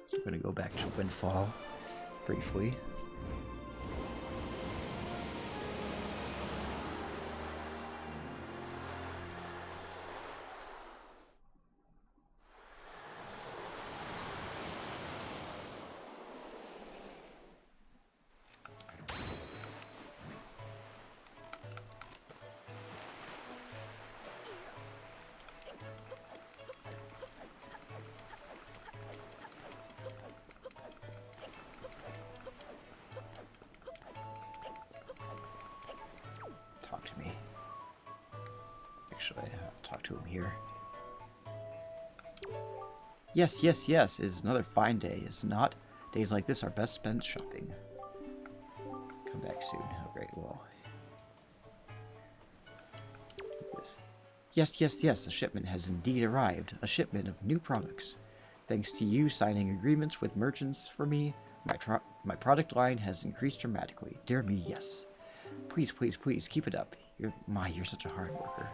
So I'm going to go back to Windfall briefly. Talk to him here. Yes, yes, yes. It is another fine day, is it not? Days like this are best spent shopping. Come back soon. Oh, great. Well, this. Yes, yes, yes. A shipment has indeed arrived. A shipment of new products. Thanks to you signing agreements with merchants for me, my product line has increased dramatically. Dear me, yes. Please, please, please, keep it up. You're such a hard worker.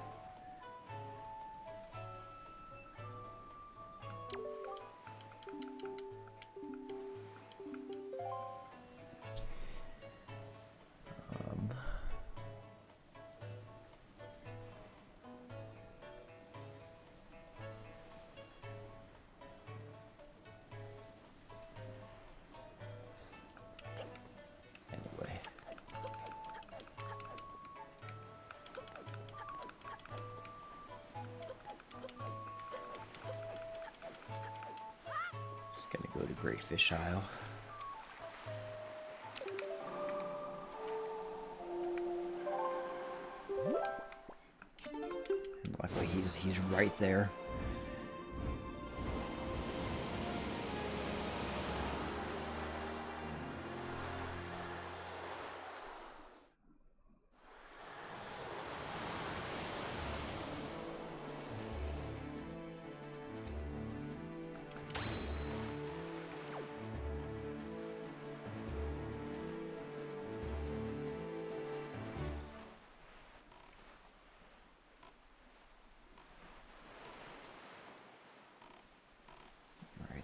Gonna go to Great Fish Isle. And luckily he's right there.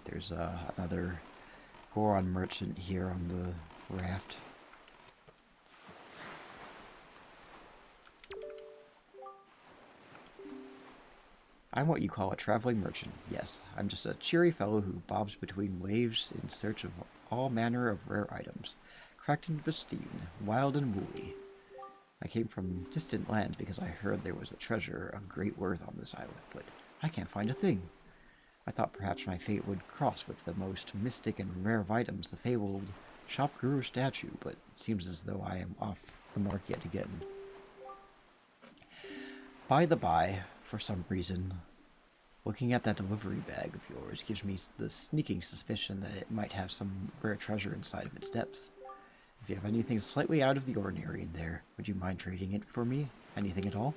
There's another Goron merchant here on the raft. I'm what you call a traveling merchant. Yes, I'm just a cheery fellow who bobs between waves in search of all manner of rare items, cracked and pristine, wild and woolly. I came from distant lands because I heard there was a treasure of great worth on this island, but I can't find a thing. I thought perhaps my fate would cross with the most mystic and rare of items, the fabled shop guru statue, but it seems as though I am off the mark yet again. By the by, for some reason, looking at that delivery bag of yours gives me the sneaking suspicion that it might have some rare treasure inside of its depths. If you have anything slightly out of the ordinary in there, would you mind trading it for me? Anything at all?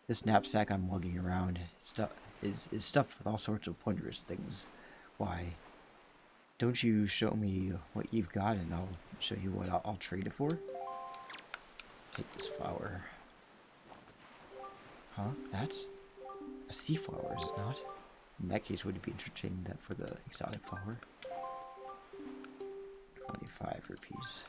This knapsack I'm lugging around is stuffed with all sorts of wondrous things. Why, don't you show me what you've got and I'll show you what I'll trade it for? Take this flower. Huh? That's a sea flower, is it not? In that case, would it be interesting that for the exotic flower? 25 rupees.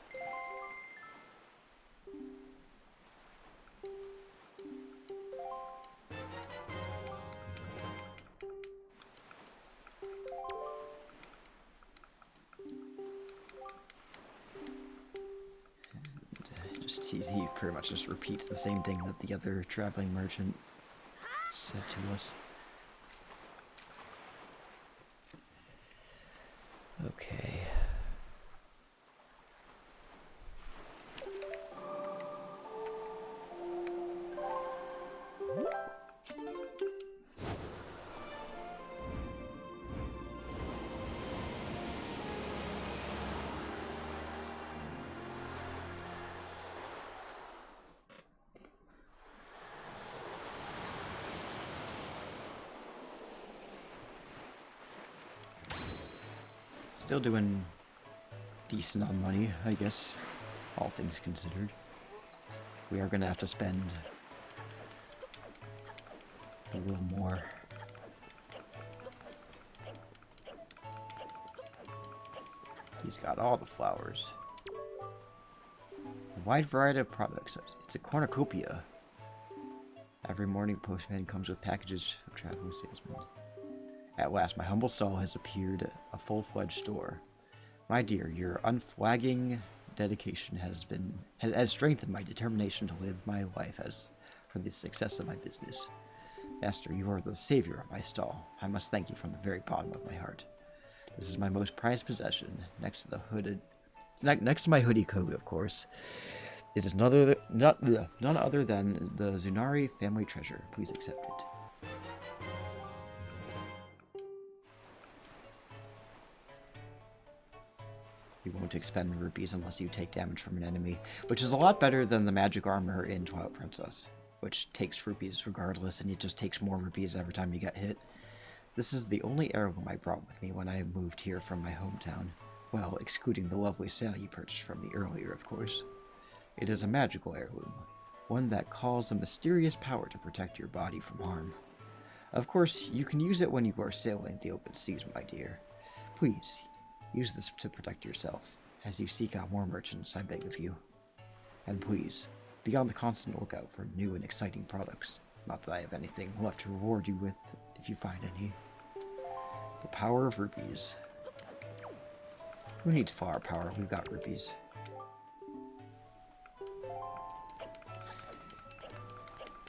He pretty much just repeats the same thing that the other traveling merchant said to us. Okay. Still doing decent on money, I guess, all things considered. We are gonna have to spend a little more. He's got all the flowers. A wide variety of products. It's a cornucopia. Every morning, postman comes with packages of traveling salesmen. At last, my humble stall has appeared a full-fledged store. My dear, your unflagging dedication has strengthened my determination to live my life as for the success of my business. Master, you are the savior of my stall. I must thank you from the very bottom of my heart. This is my most prized possession, next to my hoodie coat, of course. It is none other than the Zunari family treasure. Please accept it. You won't expend rupees unless you take damage from an enemy, which is a lot better than the magic armor in Twilight Princess, which takes rupees regardless, and it just takes more rupees every time you get hit. This is the only heirloom I brought with me when I moved here from my hometown. Well, excluding the lovely sail you purchased from me earlier, of course. It is a magical heirloom, one that calls a mysterious power to protect your body from harm. Of course, you can use it when you are sailing the open seas, my dear. Please, use this to protect yourself. As you seek out more merchants, I beg of you. And please, be on the constant lookout for new and exciting products. Not that I have anything left to reward you with, if you find any. The power of rupees. Who needs flower power? We've got rupees.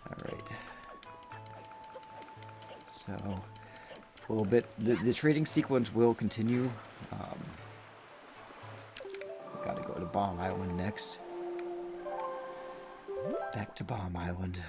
Alright. So, a little bit, the trading sequence will continue. Gotta go to Bomb Island next. Back to Bomb Island.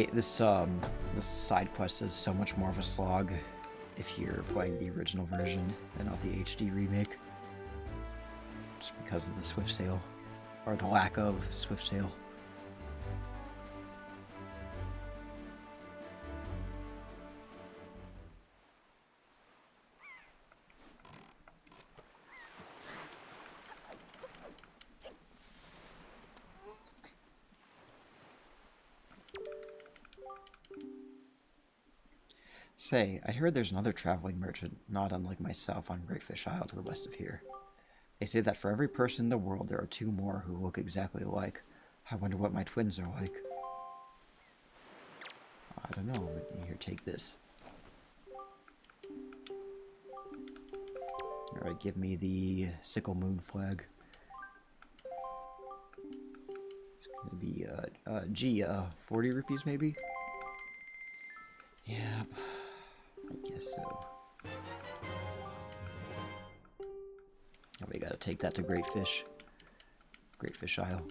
This side quest is so much more of a slog if you're playing the original version and not the HD remake. Just because of the swift sail, or the lack of swift sail. Say, I heard there's another traveling merchant, not unlike myself, on Great Fish Isle to the west of here. They say that for every person in the world, there are two more who look exactly alike. I wonder what my twins are like. I don't know, but here, take this. Alright, give me the Sickle Moon flag. It's gonna be, 40 rupees maybe? Yeah, I guess so. Oh, we gotta take that to Great Fish Isle.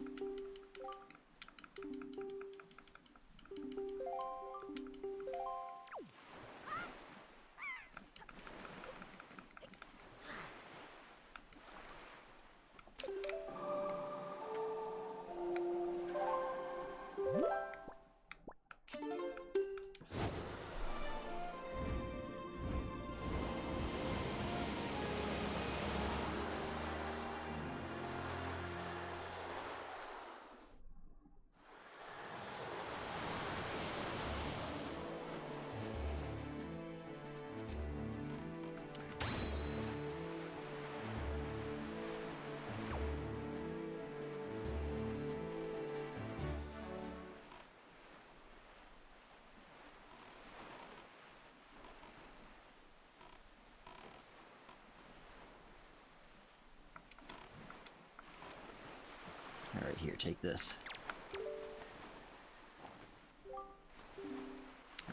Alright, here, take this.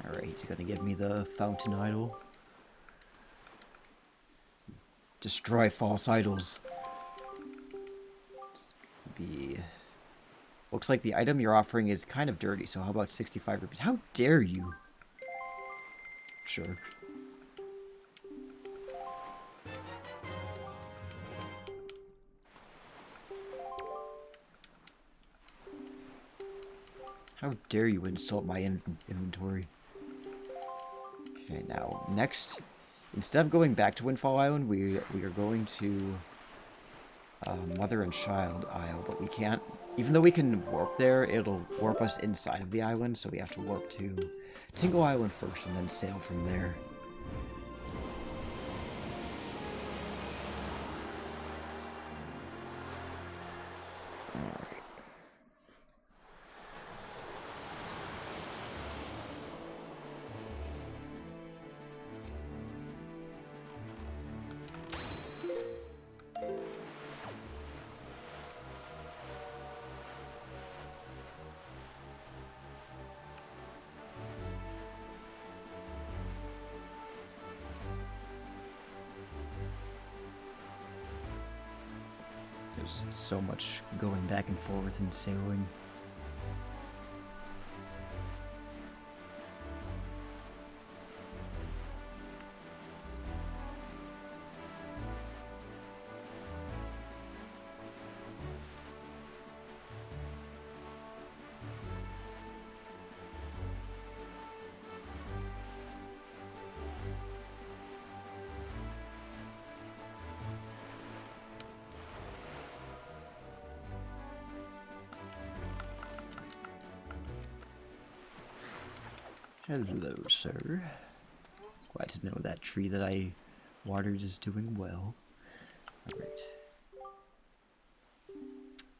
Alright, he's gonna give me the Fountain Idol. Destroy false idols. Looks like the item you're offering is kind of dirty, so how about 65 rupees? How dare you? Jerk. How dare you insult my inventory? Okay, now, next, instead of going back to Windfall Island, we are going to Mother and Child Isle, but we can't, even though we can warp there, it'll warp us inside of the island, so we have to warp to Tingle Island first and then sail from there. There's so much going back and forth and sailing. Hello, sir. Glad to know that tree that I watered is doing well. Alright.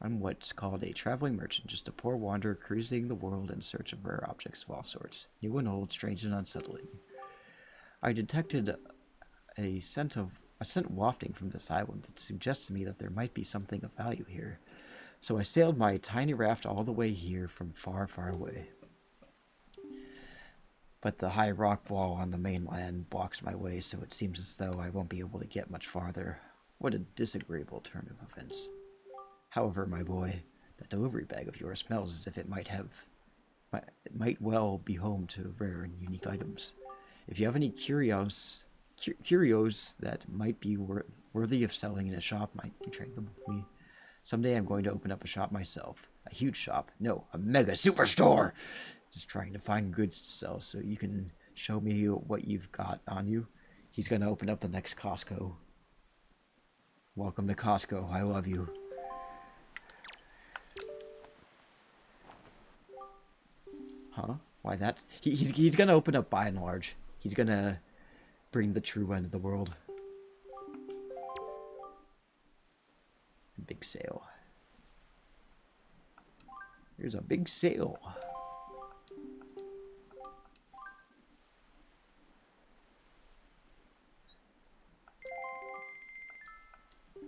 I'm what's called a traveling merchant, just a poor wanderer cruising the world in search of rare objects of all sorts, new and old, strange and unsettling. I detected a scent wafting from this island that suggests to me that there might be something of value here. So I sailed my tiny raft all the way here from far, far away. But the high rock wall on the mainland blocks my way, so it seems as though I won't be able to get much farther. What a disagreeable turn of events. However, my boy, that delivery bag of yours smells as if it might well be home to rare and unique items. If you have any curios that might be worthy of selling in a shop, might you trade them with me? Someday I'm going to open up a shop myself. A huge shop. No, a mega superstore! Just trying to find goods to sell so you can show me what you've got on you. He's going to open up the next Costco. Welcome to Costco. I love you. Huh? Why that? He's going to open up Buy and Large. He's gonna bring the true end of the world. Big sail. Here's a big sail.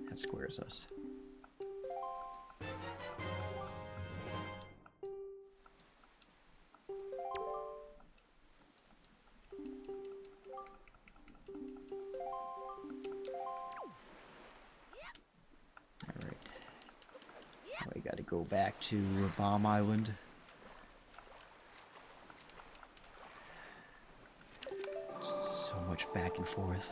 That squares us. We gotta go back to Bomb Island. So much back and forth.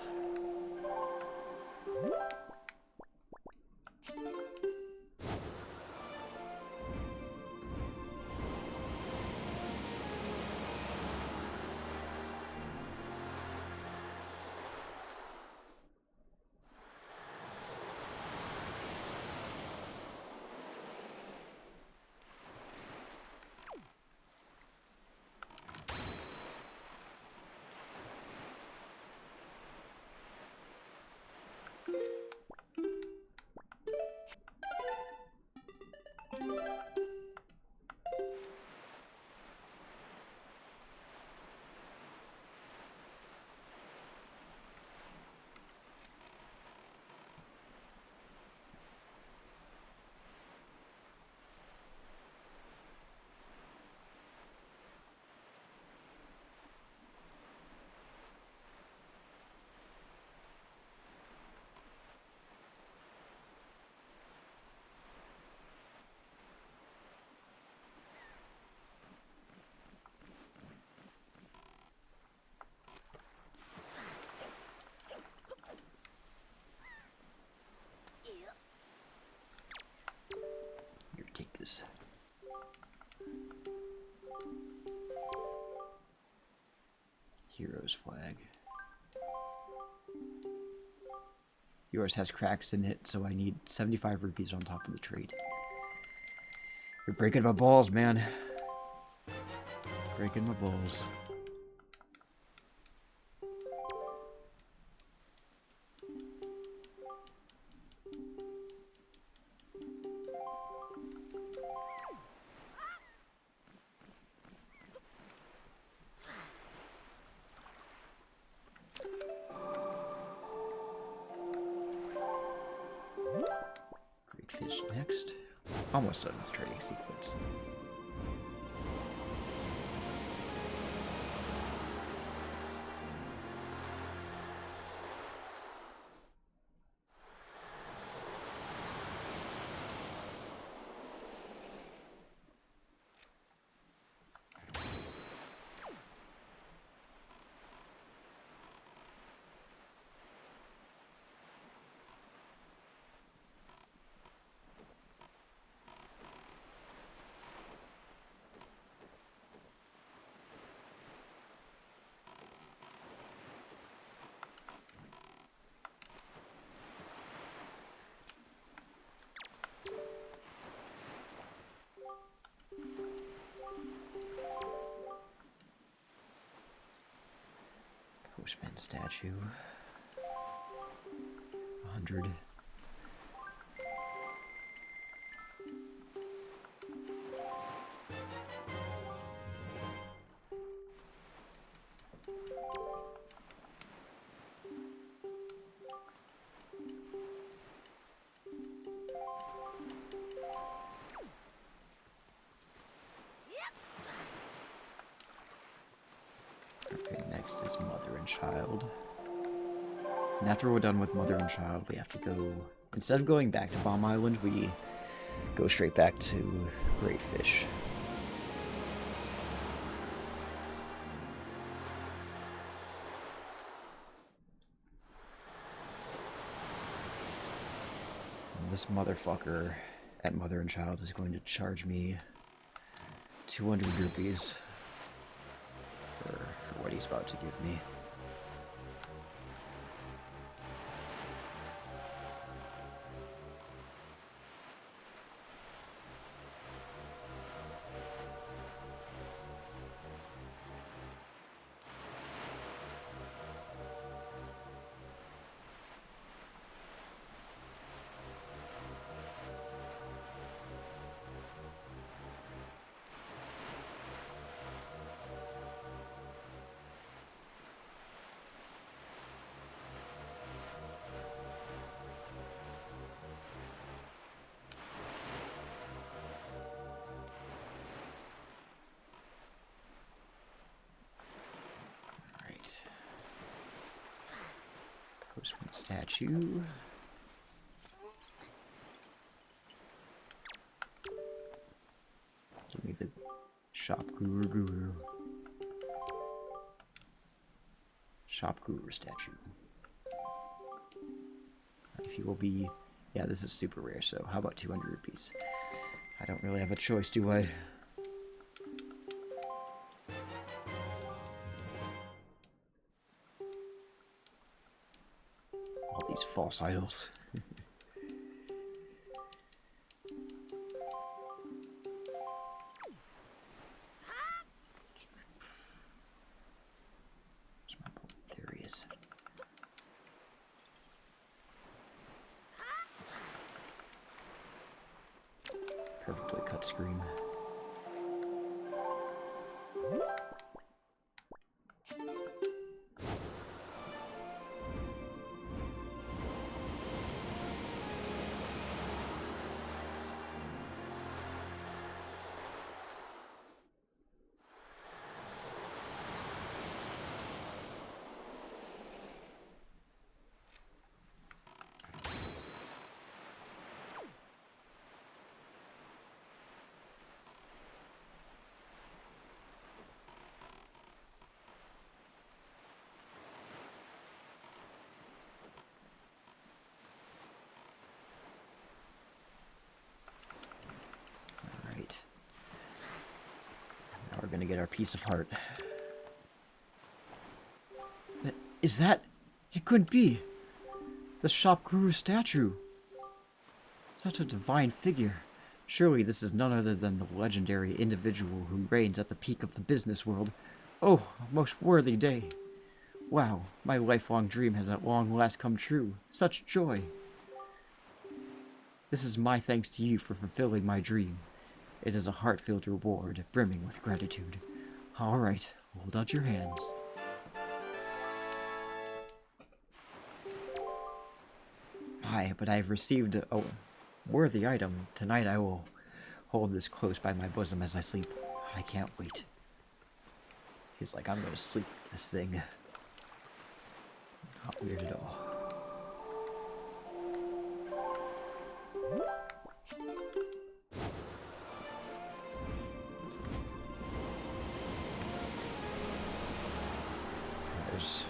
Here, take this. Hero's flag. Yours has cracks in it, so I need 75 rupees on top of the trade. You're breaking my balls, man. Breaking my balls. Fish next. Almost done with trading sequence. Postman statue. 100. Okay, next is Mother and Child. And after we're done with Mother and Child, we have to go... Instead of going back to Bomb Island, we go straight back to Great Fish. And this motherfucker at Mother and Child is going to charge me 200 rupees for what he's about to give me. Statue. Give me the shop guru. Shop guru statue. If you will be... Yeah, this is super rare, so how about 200 rupees? I don't really have a choice, do I? All these false idols. There he is. Perfectly cut scream. We're gonna get our piece of heart. Is that? It couldn't be. The shop guru statue. Such a divine figure. Surely this is none other than the legendary individual who reigns at the peak of the business world. Oh, a most worthy day. Wow, my lifelong dream has at long last come true. Such joy. This is my thanks to you for fulfilling my dream. It is a heart-filled reward, brimming with gratitude. All right, hold out your hands. Aye, but I have received a worthy item. Tonight I will hold this close by my bosom as I sleep. I can't wait. He's like, I'm gonna sleep with this thing. Not weird at all. There's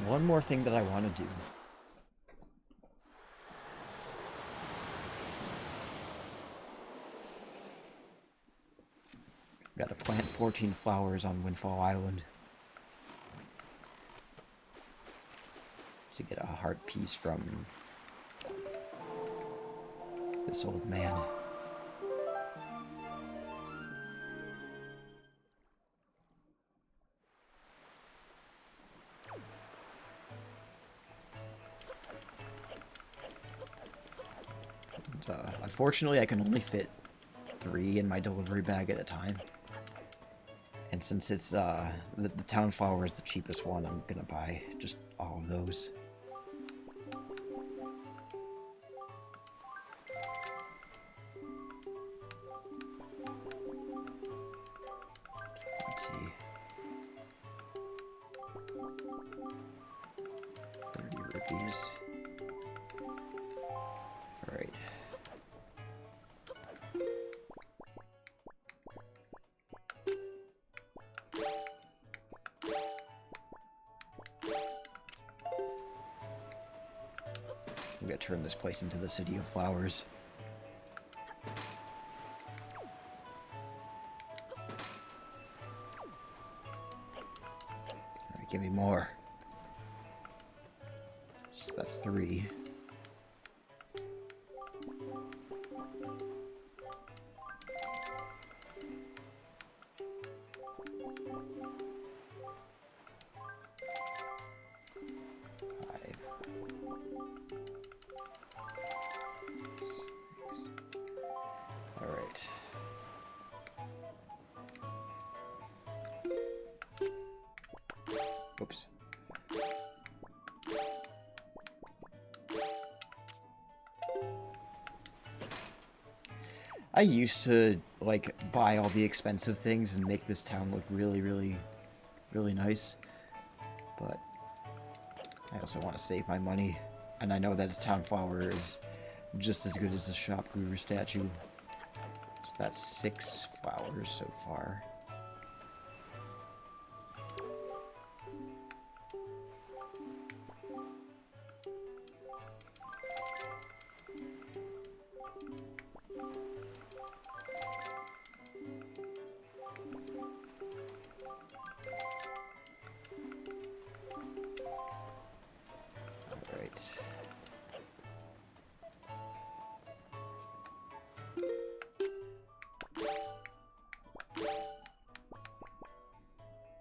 one more thing that I want to do. Gotta plant 14 flowers on Windfall Island to get a heart piece from this old man. And, unfortunately, I can only fit 3 in my delivery bag at a time. And since it's, the town flower is the cheapest one, I'm gonna buy just all of those. Let's see. 30 rupees. Alright. I'm gonna turn this place into the City of Flowers. Alright, give me more. So that's 3. Oops. I used to, like, buy all the expensive things and make this town look really, really, really nice. But I also want to save my money, and I know that his town flower is just as good as the shop brewer statue. So that's 6 flowers so far.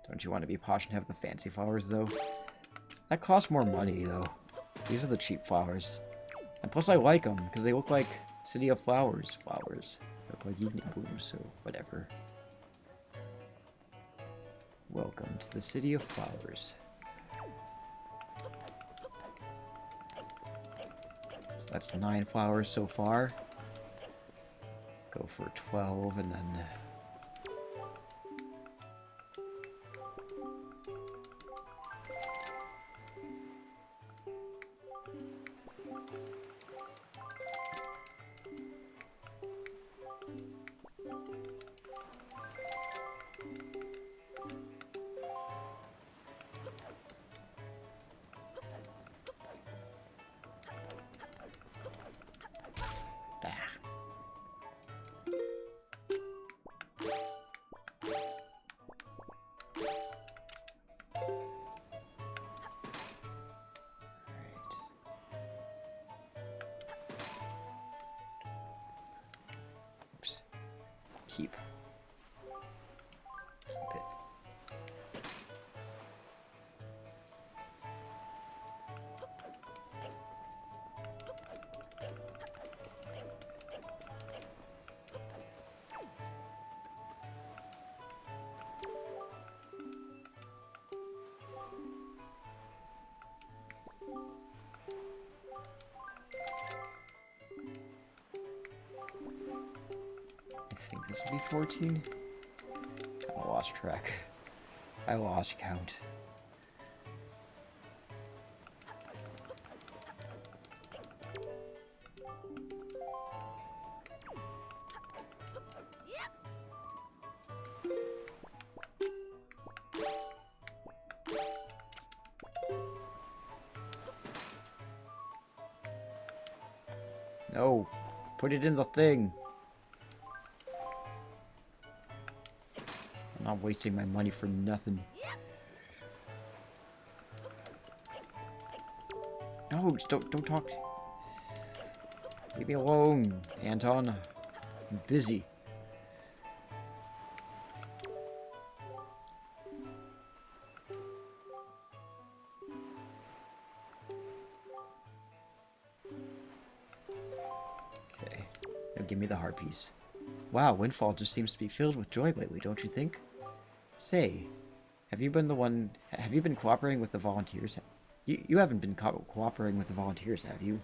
Don't you want to be posh and have the fancy flowers, though? That costs more money, though. These are the cheap flowers. And plus I like them, because they look like City of Flowers flowers. They look like evening blooms, so whatever. Welcome to the City of Flowers. So that's 9 flowers so far. Go for 12, and then... Keep it. I think this will be 14. I lost track. I lost count. No, put it in the thing. I'm not wasting my money for nothing. No, just don't talk. Leave me alone, Anton. I'm busy. Okay, now give me the heart piece. Wow, Windfall just seems to be filled with joy lately, don't you think? Say, have you been cooperating with the volunteers? You haven't been cooperating with the volunteers, have you?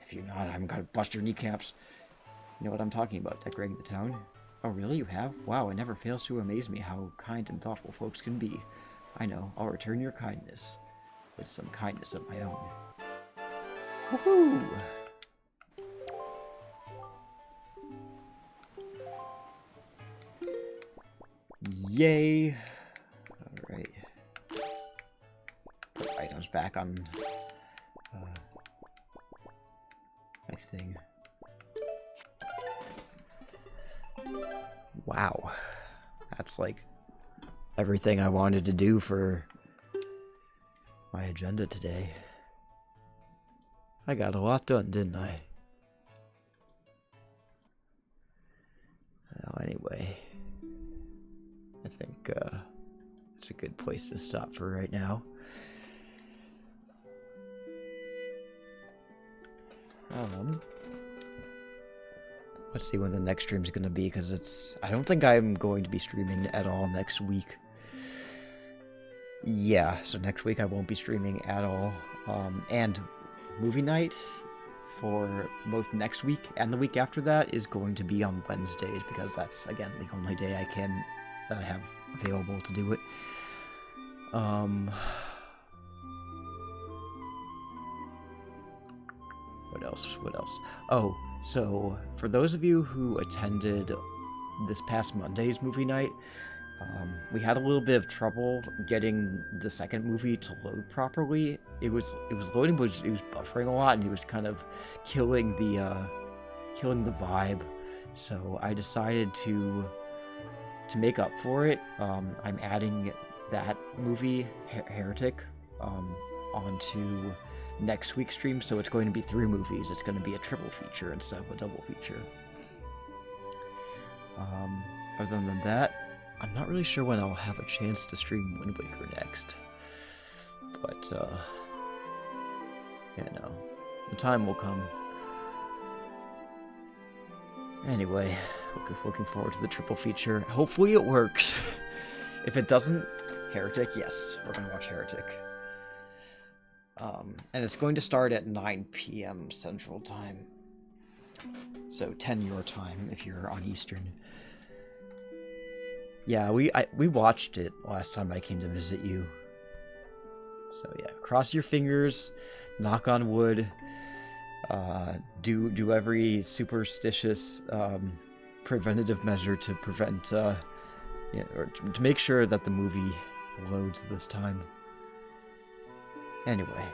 If you're not, I'm gonna bust your kneecaps. You know what I'm talking about, decorating the town? Oh, really? You have? Wow, it never fails to amaze me how kind and thoughtful folks can be. I know, I'll return your kindness with some kindness of my own. Woohoo! Yay! Alright. Put items back on my thing. Wow. That's like everything I wanted to do for my agenda today. I got a lot done, didn't I? Well, anyway. I think it's a good place to stop for right now. Let's see when the next stream is going to be, because I don't think I'm going to be streaming at all next week. Yeah, so next week I won't be streaming at all. And movie night for both next week and the week after that is going to be on Wednesdays, because that's, again, the only day that I have available to do it. what else? What else? Oh, so for those of you who attended this past Monday's movie night, we had a little bit of trouble getting the second movie to load properly. It was loading, but it was buffering a lot, and it was kind of killing the vibe. So I decided to make up for it. I'm adding that movie, Heretic, onto next week's stream. So it's going to be 3 movies. It's going to be a triple feature instead of a double feature. Other than that, I'm not really sure when I'll have a chance to stream Wind Waker next. But, yeah, no. The time will come. Anyway, looking forward to the triple feature. Hopefully it works. If it doesn't, Heretic, yes, we're gonna watch Heretic. And it's going to start at 9 p.m. Central Time. So 10 your time if you're on Eastern. Yeah, we watched it last time I came to visit you. So yeah, cross your fingers, knock on wood, do every superstitious preventative measure to prevent or to make sure that the movie loads this time. Anyway,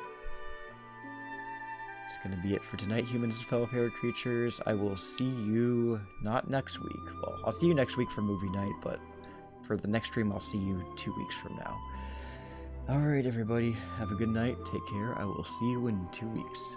it's gonna be it for tonight, humans and fellow fairy creatures. I will see you not next week. Well, I'll see you next week for movie night, but for the next stream, I'll see you 2 weeks from now. Alright, everybody. Have a good night. Take care. I will see you in 2 weeks.